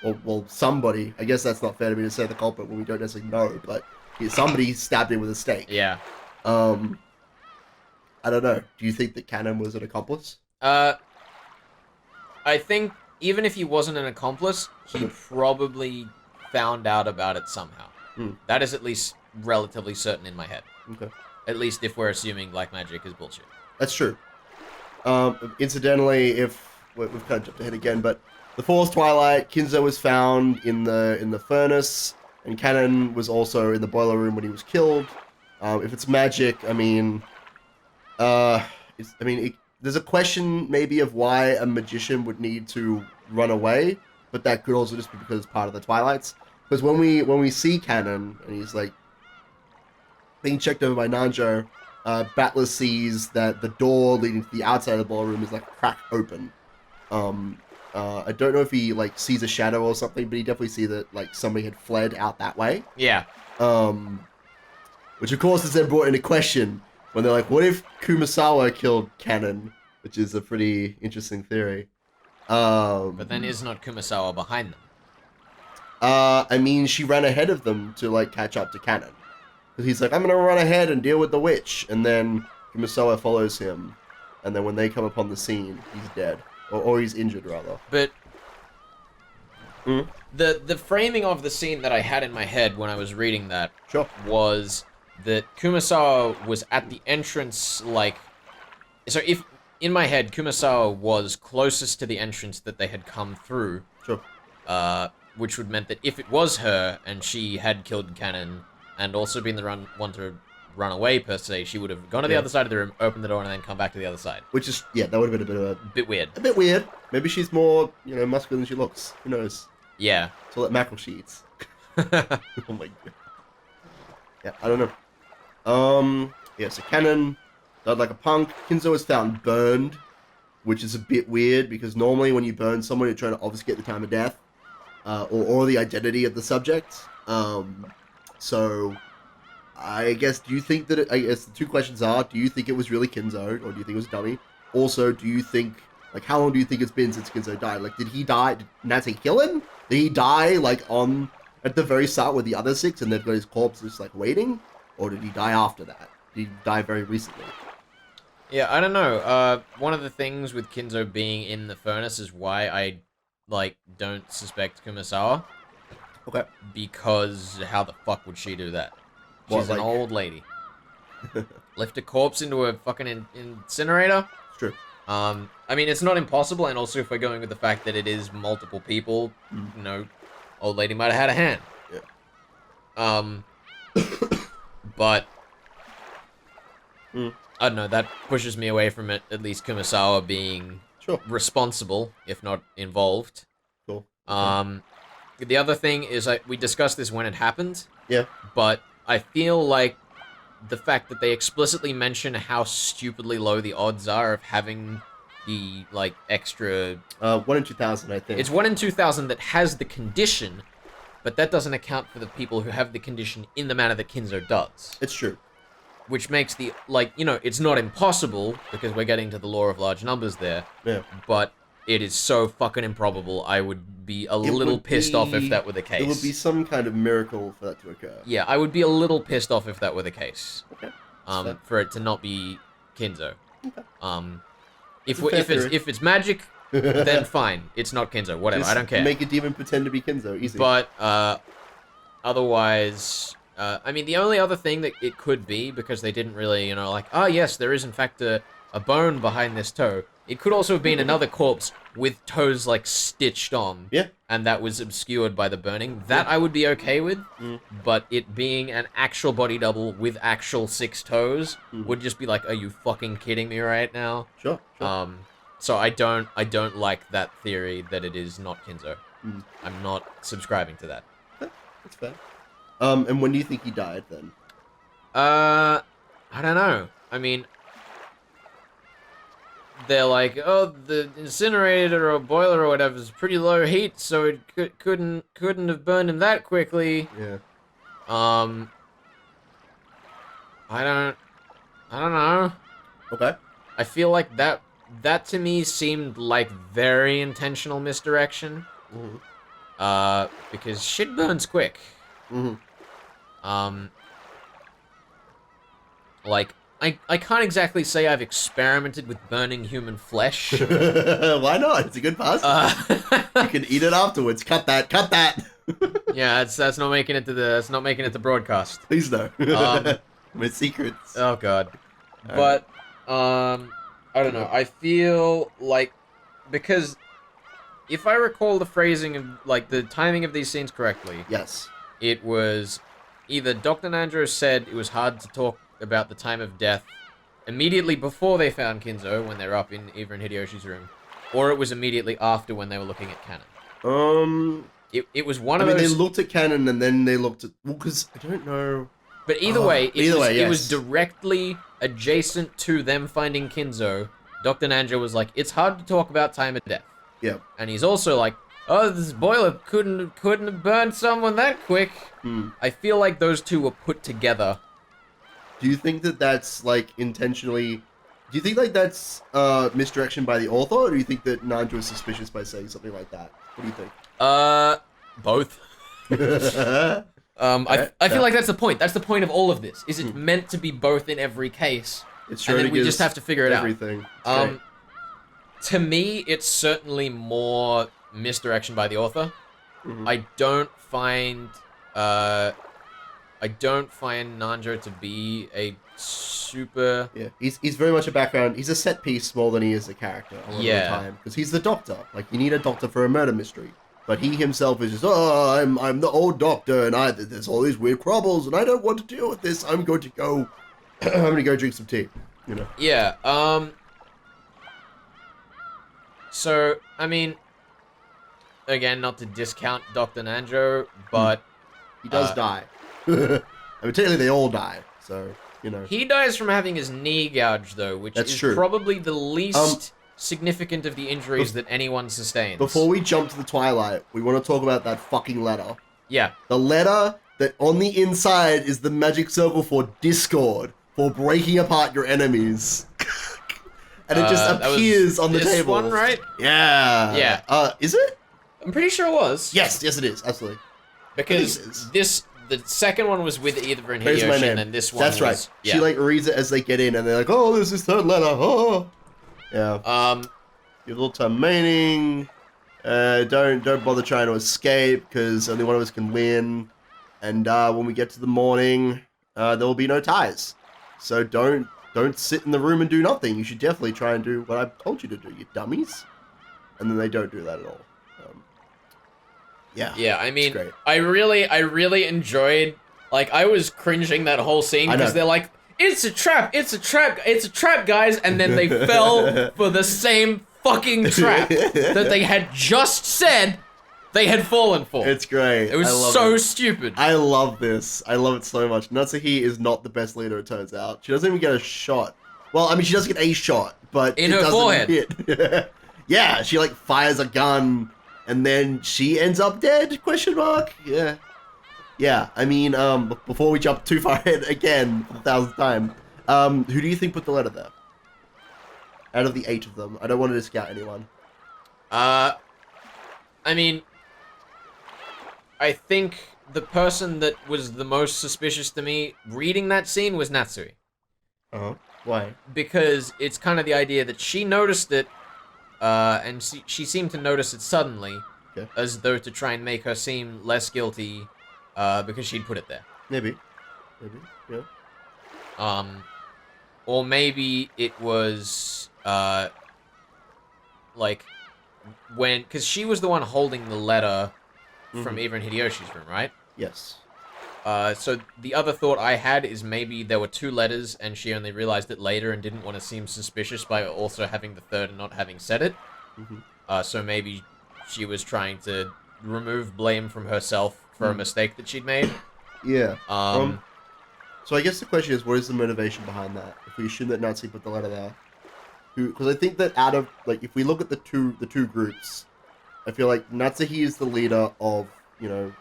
Well, somebody... I guess that's not fair to me to say the culprit when we don't necessarily know, but... somebody stabbed him with a stake. Yeah. I don't know. Do you think that Cannon was an accomplice? I think even if he wasn't an accomplice, he probably found out about it somehow. That is at least relatively certain in my head. Okay. At least if we're assuming black magic is bullshit. That's true. Incidentally, if we've kind of jumped ahead again, but the fourth Twilight, Kinzo was found in the furnace, and Cannon was also in the boiler room when he was killed. If it's magic, I mean, there's a question maybe of why a magician would need to run away, but that could also just be because it's part of the Twilights. Because when we see Cannon and he's like being checked over by Nanjo, Battler sees that the door leading to the outside of the ballroom is like cracked open. I don't know if he like sees a shadow or something, but he definitely sees that like somebody had fled out that way. Yeah. Which of course is then brought into question when they're like, what if Kumasawa killed Cannon? Which is a pretty interesting theory. But then is not Kumasawa behind them? I mean, she ran ahead of them to like catch up to Cannon. Because he's like, I'm gonna run ahead and deal with the witch, and then Kumasawa follows him, and then when they come upon the scene, he's dead. Or he's injured, rather. But the framing of the scene that I had in my head when I was reading that was that Kumasawa was at the entrance, like... So if, in my head, Kumasawa was closest to the entrance that they had come through. Sure. Which would meant that if it was her, and she had killed Cannon, and also been the one to run away, per se, she would have gone to the other side of the room, opened the door, and then come back to the other side. Which is, yeah, that would have been a bit weird. A bit weird. Maybe she's more, muscular than she looks. Who knows? Yeah. So that mackerel she eats. Oh my god. Yeah, I don't know. Yeah, so Cannon died like a punk. Kinzo was found burned, which is a bit weird, because normally when you burn someone, you're trying to obfuscate the time of death, or the identity of the subject. So... I guess, do you think that I guess the two questions are, do you think it was really Kinzo, or do you think it was a dummy? Also, do you think, like, how long do you think it's been since Kinzo died? Like, did he die, did Natsuhi kill him? Did he die, like, at the very start with the other 6, and they've got his corpse just, like, waiting? Or did he die after that? Did he die very recently? Yeah, I don't know. One of the things with Kinzo being in the furnace is why I, like, don't suspect Kumasawa. Okay. Because how the fuck would she do that? She's an old lady. Lift a corpse into a fucking incinerator? It's true. I mean, it's not impossible, and also if we're going with the fact that it is multiple people, old lady might have had a hand. Yeah. But... I don't know, that pushes me away from it, at least Kumasawa being responsible, if not involved. Cool. The other thing is, we discussed this when it happened. Yeah. But I feel like the fact that they explicitly mention how stupidly low the odds are of having the, like, extra... 1 in 2,000, I think. It's 1 in 2,000 that has the condition, but that doesn't account for the people who have the condition in the manner that Kinzo does. It's true. Which makes the, like, it's not impossible, because we're getting to the law of large numbers there. Yeah. But it is so fucking improbable, I would be a little pissed off if that were the case. It would be some kind of miracle for that to occur. Yeah, I would be a little pissed off if that were the case. Okay. For it to not be Kinzo. Okay. If it's magic, then fine. It's not Kinzo. Whatever. Just I don't care. Make a demon pretend to be Kinzo. Easy. But otherwise, I mean, the only other thing that it could be, because they didn't really, like, yes, there is in fact a bone behind this toe. It could also have been another corpse with toes, like, stitched on. Yeah. And that was obscured by the burning. That I would be okay with. But it being an actual body double with actual 6 toes would just be like, are you fucking kidding me right now? Sure. So I don't like that theory that it is not Kinzo. I'm not subscribing to that. That's fair. And when do you think he died, then? I don't know. I mean... They're like, oh, the incinerator or boiler or whatever is pretty low heat, so it couldn't have burned him that quickly. Yeah. I don't know. Okay. I feel like that to me seemed like very intentional misdirection. Because shit burns quick. Like, I can't exactly say I've experimented with burning human flesh. Why not? It's a good pasta. You can eat it afterwards. Cut that. Yeah, that's not making it to broadcast. Please no. My secrets. Oh god. But I don't know. I feel like, because if I recall the phrasing of, like, the timing of these scenes correctly, yes, it was either Dr. Nanjo said it was hard to talk about the time of death immediately before they found Kinzo, when they were up in Eva and Hideyoshi's room, or it was immediately after when they were looking at Canon. It was one of those... they looked at Canon and then they looked at... Well, because I don't know... But either way, yes. It was directly adjacent to them finding Kinzo. Dr. Nanjo was like, it's hard to talk about time of death. Yeah. And he's also like, oh, this boiler couldn't have burned someone that quick. I feel like those two were put together. Do you think that that's, like, intentionally... Do you think, like, that's misdirection by the author, or do you think that Nanjo is suspicious by saying something like that? What do you think? Both. I feel like that's the point. That's the point of all of this. Is it meant to be both in every case? It's and then we just have to figure it everything. out. To me, it's certainly more misdirection by the author. I don't find Nanjo to be a super... Yeah, he's very much a background. He's a set piece more than he is a character a lot of the time. Because he's the doctor. Like, you need a doctor for a murder mystery. But he himself is just, I'm the old doctor, and there's all these weird troubles, and I don't want to deal with this. I'm going to go drink some tea, you know. Yeah. So I mean, again, not to discount Dr. Nanjo, but he does die. I mean, technically they all die, so you know. He dies from having his knee gouged, though, which is probably the least significant of the injuries that anyone sustains. Before we jump to the Twilight, we want to talk about that fucking letter. Yeah. The letter that on the inside is the magic circle for discord, for breaking apart your enemies. And it just appears on the table. This one, right? Yeah. Yeah. Is it? I'm pretty sure it was. Yes, it is. Absolutely. Because the second one was with Eva and Hideyoshi, and then this one That's right. Yeah. She, like, reads it as they get in, and they're like, oh, there's this third letter. Oh. Yeah. You have a little time remaining. Don't bother trying to escape, because only one of us can win. And when we get to the morning, there will be no ties. So don't sit in the room and do nothing. You should definitely try and do what I've told you to do, you dummies. And then they don't do that at all. Yeah. Yeah, I mean, great. I really enjoyed, like, I was cringing that whole scene because they're like, it's a trap, guys, and then they fell for the same fucking trap that they had just said they had fallen for. It's great. It was so stupid. I love this. I love it so much. Natsuhi is not the best leader, it turns out. She doesn't even get a shot. Well, I mean, she does get a shot, but in it her doesn't forehead. Hit. Yeah, she, like, fires a gun, and then she ends up dead, question mark? Yeah. Yeah, I mean, before we jump too far ahead again for the 1,000th time, who do you think put the letter there? Out of the 8 of them. I don't want to discount anyone. I mean, I think the person that was the most suspicious to me reading that scene was Natsuhi. Uh-huh. Why? Because it's kind of the idea that she noticed it, and she seemed to notice it suddenly, as though to try and make her seem less guilty, because she'd put it there. Maybe, yeah. Or maybe it was, like, because she was the one holding the letter from Eva and Hideyoshi's room, right? Yes. So the other thought I had is maybe there were 2 letters and she only realized it later and didn't want to seem suspicious by also having the third and not having said it. So maybe she was trying to remove blame from herself for a mistake that she'd made. Yeah. So I guess the question is, what is the motivation behind that? If we assume that Natsuhi put the letter there, because I think that out of, like, if we look at the two groups, I feel like Natsuhi is the leader of, you know,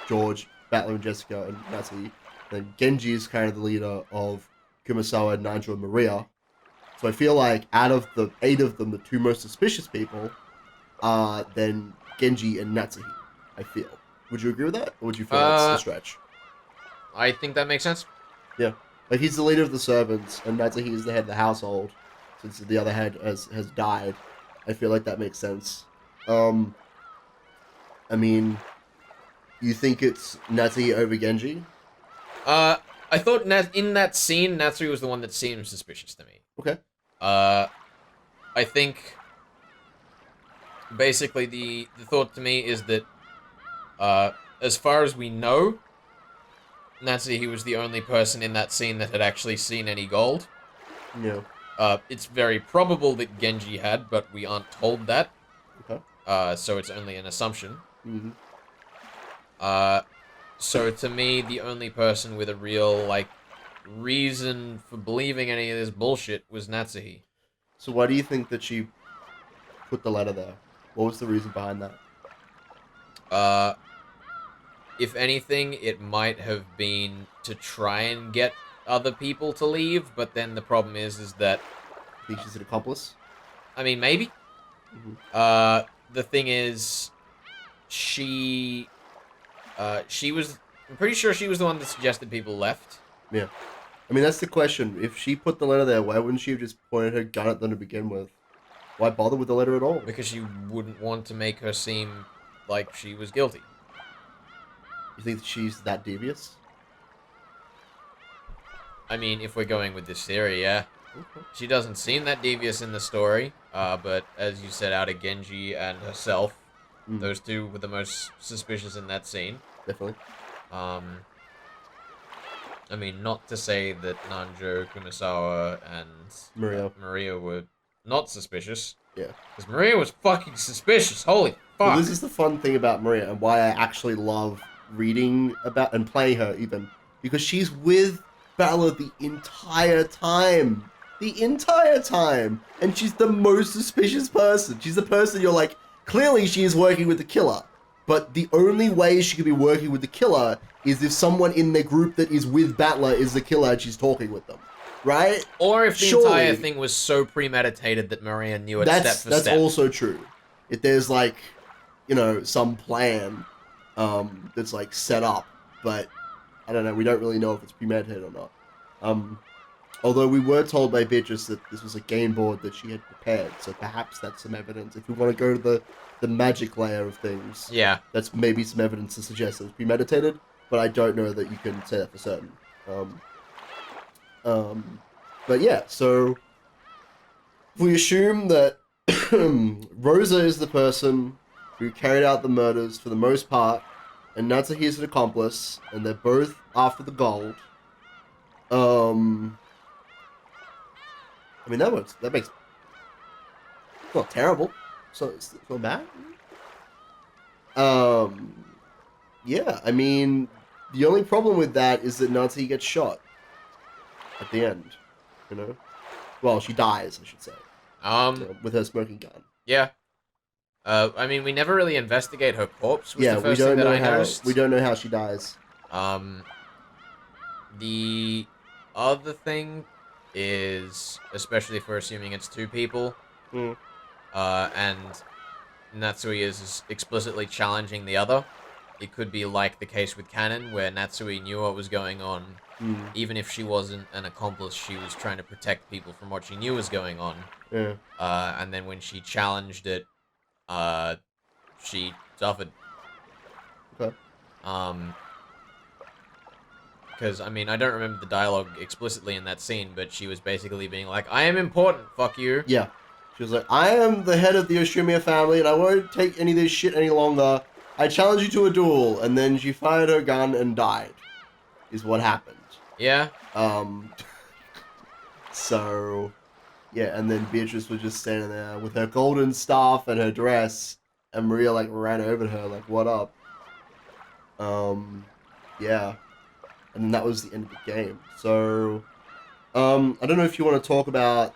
George, Battler, and Jessica, and Natsuhi. Then Genji is kind of the leader of Kumasawa, Nanjo, and Maria. So I feel like out of the 8 of them, the 2 most suspicious people are then Genji and Natsuhi, I feel. Would you agree with that? Or would you feel that's a stretch? I think that makes sense. Yeah. Like, he's the leader of the servants, and Natsuhi is the head of the household, since the other head has died. I feel like that makes sense. I mean, you think it's Natsuhi over Genji? I thought in that scene, Natsuhi was the one that seemed suspicious to me. Okay. I think basically the thought to me is that as far as we know, Natsuhi was the only person in that scene that had actually seen any gold. Yeah. It's very probable that Genji had, but we aren't told that. Okay. So it's only an assumption. Mm-hmm. So to me, the only person with a real, like, reason for believing any of this bullshit was Natsuhi. So why do you think that she put the letter there? What was the reason behind that? If anything, it might have been to try and get other people to leave, but then the problem is that... I think she's an accomplice? I mean, maybe. Mm-hmm. The thing is, she was... I'm pretty sure she was the one that suggested people left. Yeah. I mean, that's the question. If she put the letter there, why wouldn't she have just pointed her gun at them to begin with? Why bother with the letter at all? Because you wouldn't want to make her seem like she was guilty. You think that she's that devious? I mean, if we're going with this theory, yeah. Okay. She doesn't seem that devious in the story, but as you said, out of Genji and herself, those two were the most suspicious in that scene. Definitely. I mean, not to say that Nanjo, Kumasawa, and Maria were not suspicious. Yeah. Because Maria was fucking suspicious, holy fuck. Well, this is the fun thing about Maria, and why I actually love reading about and playing her, even. Because she's with Bella the entire time. The entire time. And she's the most suspicious person. She's the person you're like, clearly she is working with the killer. But the only way she could be working with the killer is if someone in their group that is with Battler is the killer and she's talking with them. Right? Or if the entire thing was so premeditated that Maria knew it step for step. That's also true. If there's like, you know, some plan that's like set up, but I don't know, we don't really know if it's premeditated or not. Although we were told by Beatrice that this was a game board that she had prepared, so perhaps that's some evidence. If we want to go to the magic layer of things, yeah, that's maybe some evidence to suggest it was premeditated, but I don't know that you can say that for certain. But yeah, so if we assume that Rosa is the person who carried out the murders for the most part, and Natsuhi is an accomplice, and they're both after the gold. I mean, that makes... It's not terrible. So it's not bad. Yeah, I mean, the only problem with that is that Natsuhi gets shot at the end, you know? Well, she dies, I should say. With her smoking gun. Yeah. I mean, we never really investigate her corpse, was the first thing that I noticed. We don't know how she dies. The other thing is, especially if we're assuming it's two people, and Natsuhi is explicitly challenging the other, it could be like the case with Canon, where Natsuhi knew what was going on. Even if she wasn't an accomplice, she was trying to protect people from what she knew was going on. Yeah. And then when she challenged it, she suffered. Okay. Because, I mean, I don't remember the dialogue explicitly in that scene, but she was basically being like, I am important, fuck you. Yeah. She was like, I am the head of the Oshimiya family, and I won't take any of this shit any longer. I challenge you to a duel. And then she fired her gun and died. Is what happened. Yeah. So, yeah, and then Beatrice was just standing there with her golden staff and her dress, and Maria, like, ran over to her, like, what up? Yeah. And then that was the end of the game. So, I don't know if you want to talk about,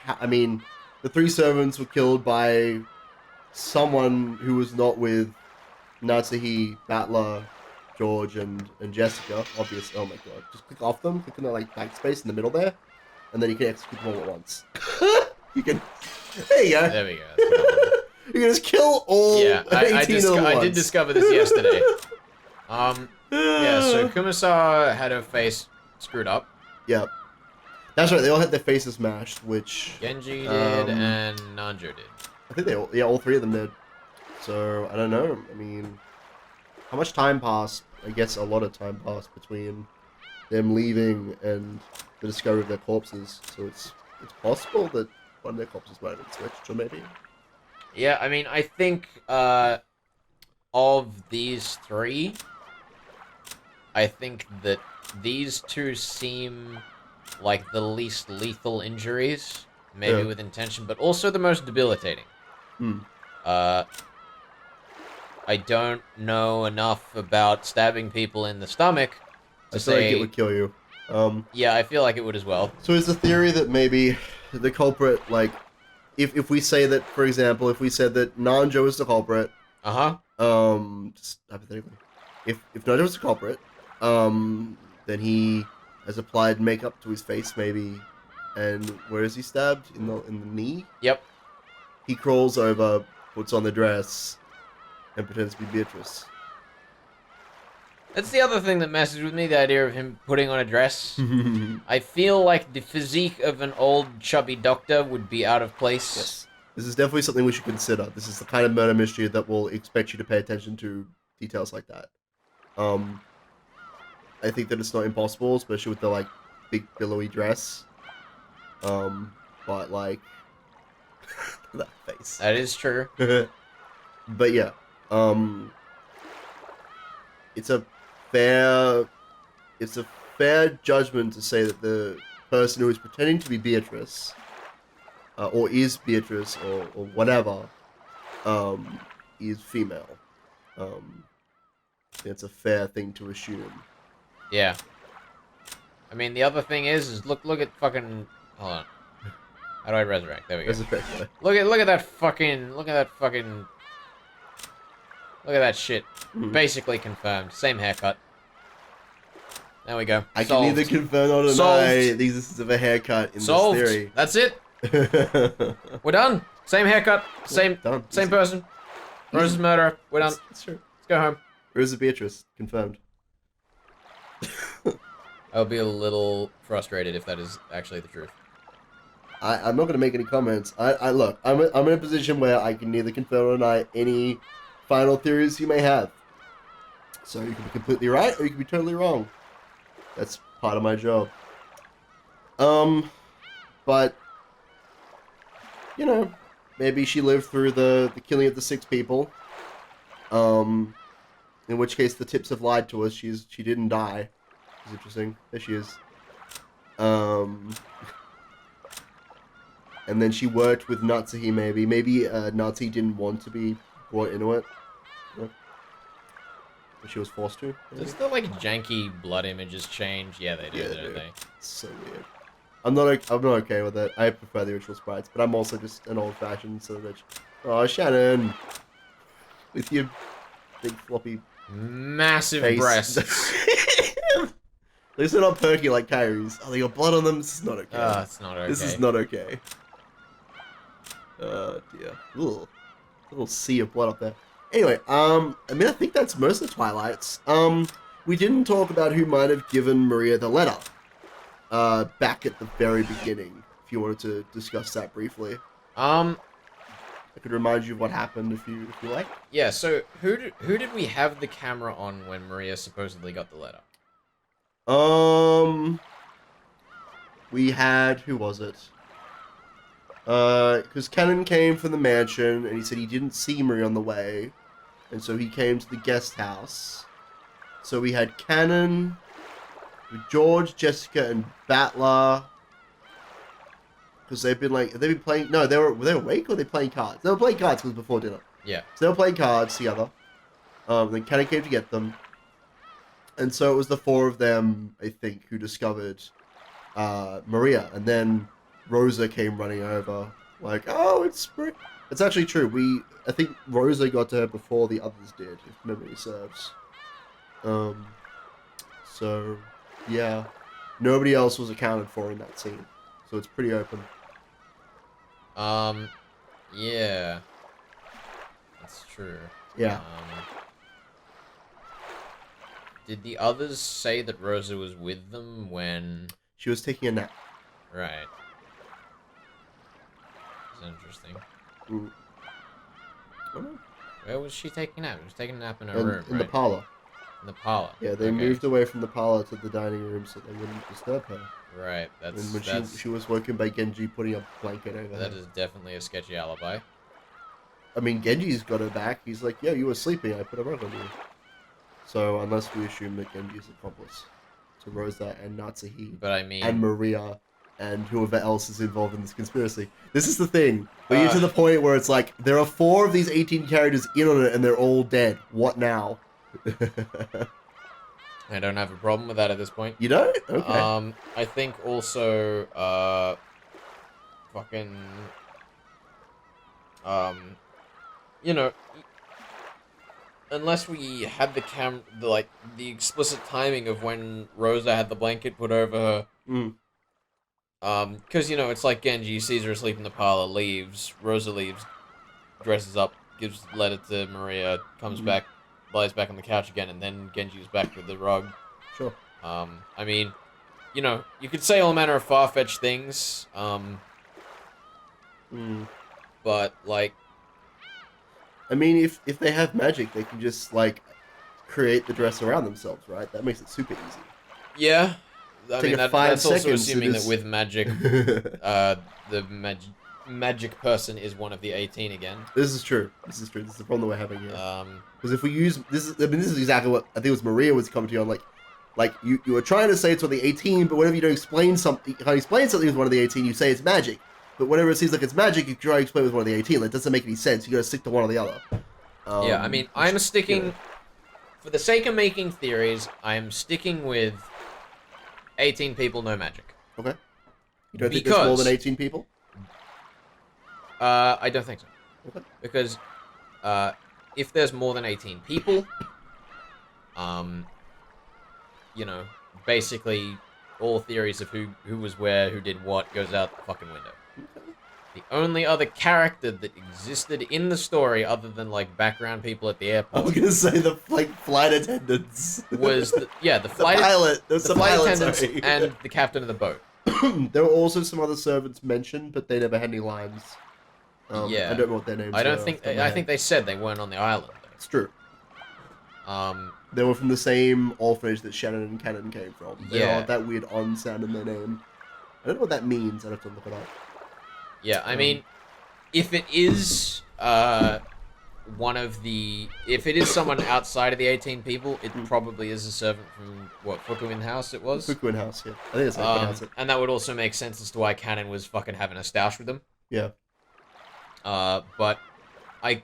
I mean, the three servants were killed by someone who was not with Natsuhi, Battler, George, and Jessica, obviously. Oh my god. Just click off them, click on the, like, backspace in the middle there, and then you can execute them all at once. You can... There you go. There we go. You can just kill all 18 of them I did discover this yesterday. Yeah, so Kumasawa had her face screwed up. Yep. That's right, they all had their faces smashed, which... Genji did, and Nanjo did. I think all three of them did. So, I don't know. I mean, how much time passed? I guess a lot of time passed between them leaving and the discovery of their corpses. So it's possible that one of their corpses might have been switched, or maybe. Yeah, I mean, I think, of these three, I think that these two seem like the least lethal injuries, maybe with intention, but also the most debilitating. Hmm. I don't know enough about stabbing people in the stomach to I feel like say... it would kill you. Yeah, I feel like it would as well. So is the theory that maybe the culprit, like, if we say that, for example, if we said that Nanjo is the culprit, Uh-huh. just hypothetically, if Nanjo is the culprit, then he has applied makeup to his face, maybe, and where is he stabbed? In the knee? Yep. He crawls over, puts on the dress, and pretends to be Beatrice. That's the other thing that messes with me, the idea of him putting on a dress. I feel like the physique of an old, chubby doctor would be out of place. Yes. This is definitely something we should consider. This is the kind of murder mystery that will expect you to pay attention to details like that. I think that it's not impossible, especially with the, like, big billowy dress. But, like, that face. That is true. But yeah, it's a fair judgment to say that the person who is pretending to be Beatrice, or is Beatrice, or whatever, is female. It's a fair thing to assume. Yeah. I mean, the other thing is look at fucking... Hold on. How do I resurrect? There we go. Resurrect. Look at that fucking... Look at that shit. Basically confirmed. Same haircut. There we go. I Solved. can neither confirm or deny Solved. the existence of a haircut in Solved. this theory. That's it. We're done. Same haircut. Same Done. same Easy. person. Rose's murderer. We're done. That's true. Let's go home. Rosa Beatrice, confirmed. I'll be a little frustrated if that is actually the truth. I'm not going to make any comments. Look, I'm in a position where I can neither confirm or deny any final theories you may have. So you can be completely right or you can be totally wrong. That's part of my job. But you know, maybe she lived through the killing of the 6 people. In which case the tips have lied to us. She didn't die. It's interesting. There she is. And then she worked with Natsuhi, maybe. Maybe Natsuhi didn't want to be brought into it. Yeah. But she was forced to. Maybe. Does the, like, janky blood images change? Yeah, they do, don't they? It's so weird. I'm not okay with it. I prefer the original sprites, but I'm also just an old-fashioned sort of bitch. Oh, Shannon! With your big floppy Massive face. breasts. At least they're not perky like Kyrie's. Oh, they got blood on them? This is not okay. Oh, it's not okay. This is not okay. Oh, dear. Ugh. A little sea of blood up there. Anyway, I mean, I think that's most of the Twilights. We didn't talk about who might have given Maria the letter. Back at the very beginning, if you wanted to discuss that briefly. I could remind you of what happened if you like. Yeah, so who did we have the camera on when Maria supposedly got the letter? We had, who was it? Because Cannon came from the mansion, and he said he didn't see Maria on the way, and so he came to the guest house. So we had Cannon, with George, Jessica, and Battler. Because they've been playing, no, were they awake or were they playing cards? They were playing cards because before dinner. Yeah. So they were playing cards together. Then Cannon came to get them. And so it was the 4 of them, I think, who discovered Maria. And then Rosa came running over, like, oh, it's Maria. It's actually true. I think Rosa got to her before the others did, if memory serves. So, yeah. Nobody else was accounted for in that scene. So it's pretty open. Yeah. That's true. Yeah. Did the others say that Rosa was with them when... She was taking a nap. Right. That's interesting. Mm. I don't know. Where was she taking a nap? She was taking a nap in her In room, the right? parlor. In the parlor. Yeah, they moved away from the parlor to the dining room so they wouldn't disturb her. Right, And when she was woken by Genji putting a blanket over her. That is definitely a sketchy alibi. I mean, Genji's got her back. He's like, "Yeah, you were sleeping. I put a rug on you." So unless we assume that Genji's accomplice to Rosa and Natsuhi But I mean, and Maria and whoever else is involved in this conspiracy. This is the thing. We get to the point where it's like, there are 4 of these 18 characters in on it and they're all dead. What now? I don't have a problem with that at this point. You don't? Okay. I think also, fucking, you know, unless we had the explicit timing of when Rosa had the blanket put over her. Because, it's like Genji sees her asleep in the parlor, leaves, Rosa leaves, dresses up, gives the letter to Maria, comes back, lies back on the couch again, and then Genji's back with the rug. Sure. I mean, you could say all manner of far-fetched things, but, like... I mean, if they have magic, they can just, like, create the dress around themselves, right? That makes it super easy. Yeah. I mean, that's also assuming that with magic, the magic person is one of the 18 again. This is true. This is the problem that we're having here. Because if we use... this is exactly what I think it was Maria was commenting on, like you were trying to say it's one of the 18, but whenever you don't explain something, you can't explain something with one of the 18, you say it's magic. But whenever it seems like it's magic, you try to explain with one of the 18. That doesn't make any sense. You gotta stick to one or the other. Yeah, I mean, I'm sticking... For the sake of making theories, I'm sticking with 18 people, no magic. Okay. You don't think there's more than 18 people? I don't think so. Okay. Because, if there's more than 18 people, basically all theories of who was where, who did what, goes out the fucking window. Okay. The only other character that existed in the story, other than, like, background people at the airport... I was gonna say the, flight attendants. Was, the flight... The pilot. There's the flight attendants and the captain of the boat. There were also some other servants mentioned, but they never had any lines. Yeah. I don't know what their names I don't were think... off the top of my I head. think they said they weren't on the island, though. It's true. They were from the same orphanage that Shannon and Cannon came from. They all have that weird on sound in their name. I don't know what that means. I'd have to look it up. Yeah, I mean, if it is if it is someone outside of the 18 people, it probably is a servant from what Fukuin House it was. Fukuin House, yeah. I think that's how you pronounce it. And that would also make sense as to why Cannon was fucking having a stoush with them. Yeah. But I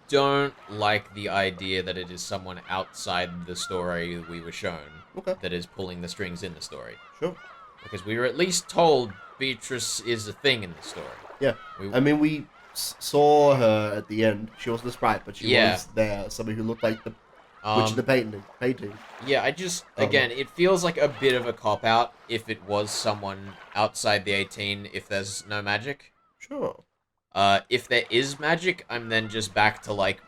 don't like the idea that it is someone outside the story we were shown that is pulling the strings in the story. Sure. Because we were at least told Beatrice is a thing in the story. Yeah. I mean, we saw her at the end. She wasn't a sprite, but she was there. Somebody who looked like the witch in the painting. Yeah, again, it feels like a bit of a cop-out if it was someone outside the 18 if there's no magic. Sure. If there is magic, I'm then just back to, like,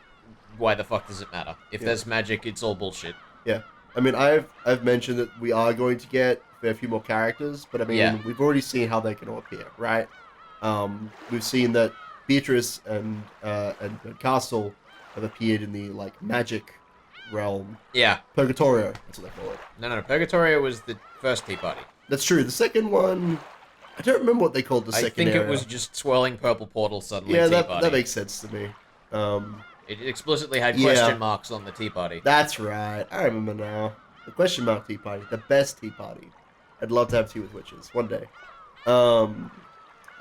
why the fuck does it matter? If there's magic, it's all bullshit. Yeah. I mean, I've mentioned that we are going to get a fair few more characters, but I mean, we've already seen how they can all appear, right? We've seen that Beatrice and Castle have appeared in the, like, magic realm. Yeah. Purgatorio, that's what they call it. No, Purgatorio was the first tea party. That's true. The second one, I don't remember what they called the second area. I think it was just swirling purple portal suddenly. Yeah, tea party. That makes sense to me. It explicitly had question marks on the tea party. That's right. I remember now. The question mark tea party. The best tea party. I'd love to have tea with witches. One day.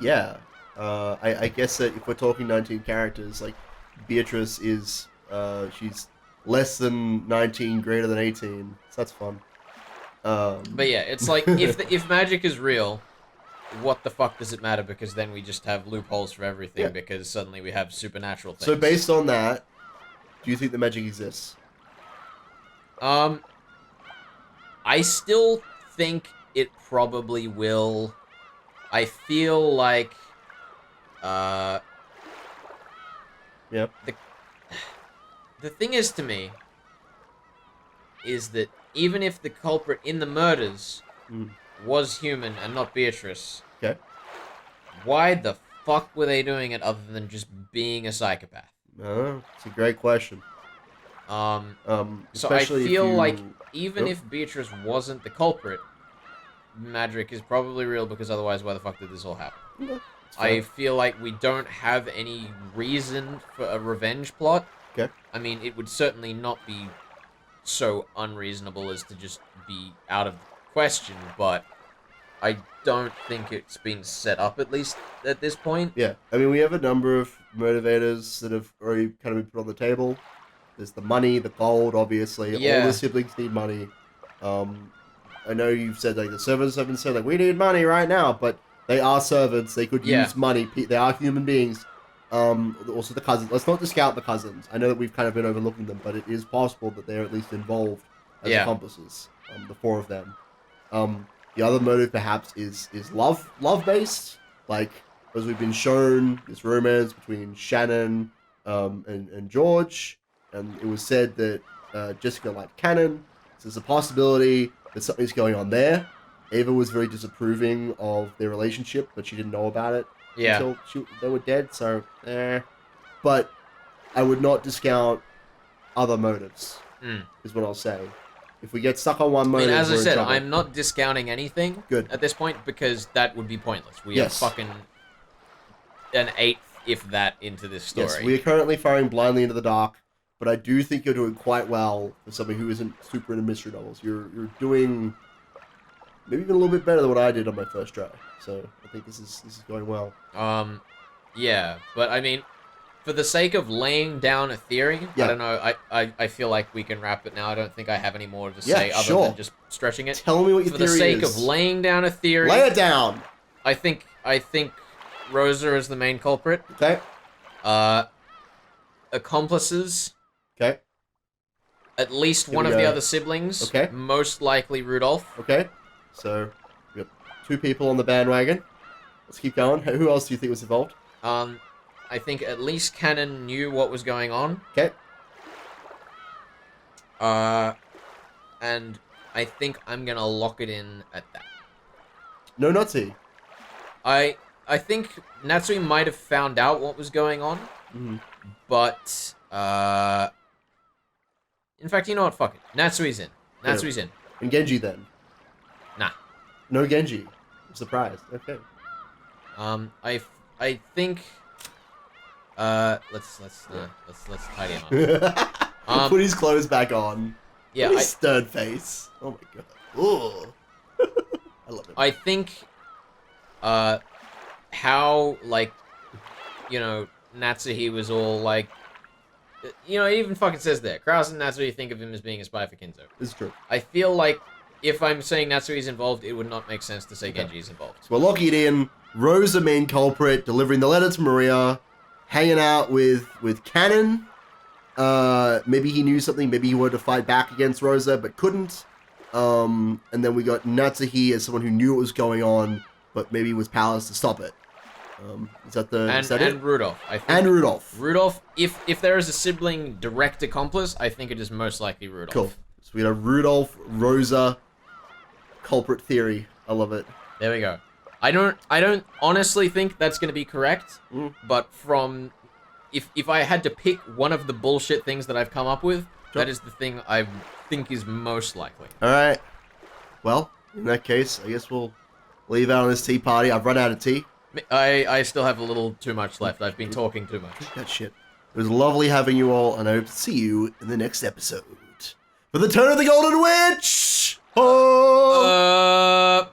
Yeah. I guess that if we're talking 19 characters, like, Beatrice is, she's less than 19, greater than 18. So that's fun. But yeah, it's like, if magic is real, what the fuck does it matter? Because then we just have loopholes for everything, because suddenly we have supernatural things. So based on that, do you think the magic exists? I still think it probably will. I feel like, Yep. The thing is, to me, is that even if the culprit in the murders was human and not Beatrice, why the fuck were they doing it other than just being a psychopath? It's a great question. So I feel like even if Beatrice wasn't the culprit, magic is probably real, because otherwise why the fuck did this all happen? I feel like we don't have any reason for a revenge plot. Okay. I mean, it would certainly not be so unreasonable as to just be out of the question, but I don't think it's been set up, at least at this point. Yeah, I mean, we have a number of motivators that have already kind of been put on the table. There's the money, the gold, obviously. Yeah. All the siblings need money. I know you've said, like, the servants have been said, like, we need money right now, but they are servants. They could use money. They are human beings. Also the cousins. Let's not discount the cousins. I know that we've kind of been overlooking them, but it is possible that they're at least involved as accomplices. The 4 of them. The other motive perhaps is love based. Like, as we've been shown, this romance between Shannon and George, and it was said that Jessica liked Cannon. So there's a possibility that something's going on there. Ava was very disapproving of their relationship, but she didn't know about it until they were dead. So, but I would not discount other motives. Is what I'll say. If we get stuck on one motive, as I said, trouble. I'm not discounting anything at this point because that would be pointless. We are fucking an eighth, if that, into this story. Yes, we are currently firing blindly into the dark, but I do think you're doing quite well for somebody who isn't super into mystery novels. You're doing maybe even a little bit better than what I did on my first try. So I think this is going well. Yeah, but I mean, for the sake of laying down a theory, I don't know, I feel like we can wrap it now. I don't think I have any more to say other than just stretching it. Tell me what your theory is. For the sake of laying down a theory... Lay it down! I think Rosa is the main culprit. Okay. Accomplices. Okay. At least one of the other siblings. Okay. Most likely Rudolph. Okay. So, we got 2 people on the bandwagon. Let's keep going. Who else do you think was involved? I think at least Cannon knew what was going on. Okay. And I think I'm gonna lock it in at that. No Natsuhi. I think Natsuhi might have found out what was going on, but in fact, you know what? Fuck it. Natsuhi's in. Natsuhi's in. And Genji then? Nah. No Genji. I'm surprised. Okay. I think. Let's tidy him up. Put his clothes back on. Yeah. His stern face. Oh my god. Ooh. I love it. I think. How, like, you know, Natsuhi was all like, you know, it even fucking says there, Kraus and Natsuhi think of him as being a spy for Kinzo. It's true. I feel like if I'm saying Natsuhi's involved, it would not make sense to say Genji's involved. So we're locking it in. Rosa, main culprit, delivering the letter to Maria, hanging out with Cannon. Maybe he knew something. Maybe he wanted to fight back against Rosa, but couldn't. And then we got Natsuhi as someone who knew what was going on, but maybe was powerless to stop it. Is that it? And Rudolph, I think. And Rudolph. Rudolph, if there is a sibling direct accomplice, I think it is most likely Rudolph. Cool. So we have Rudolph, Rosa, culprit theory. I love it. There we go. I don't honestly think that's going to be correct, but from if I had to pick one of the bullshit things that I've come up with, that is the thing I think is most likely. All right. Well, in that case, I guess we'll leave out on this tea party. I've run out of tea. I still have a little too much left. I've been talking too much. That shit. It was lovely having you all, and I hope to see you in the next episode. For the Turn of the Golden Witch! Oh!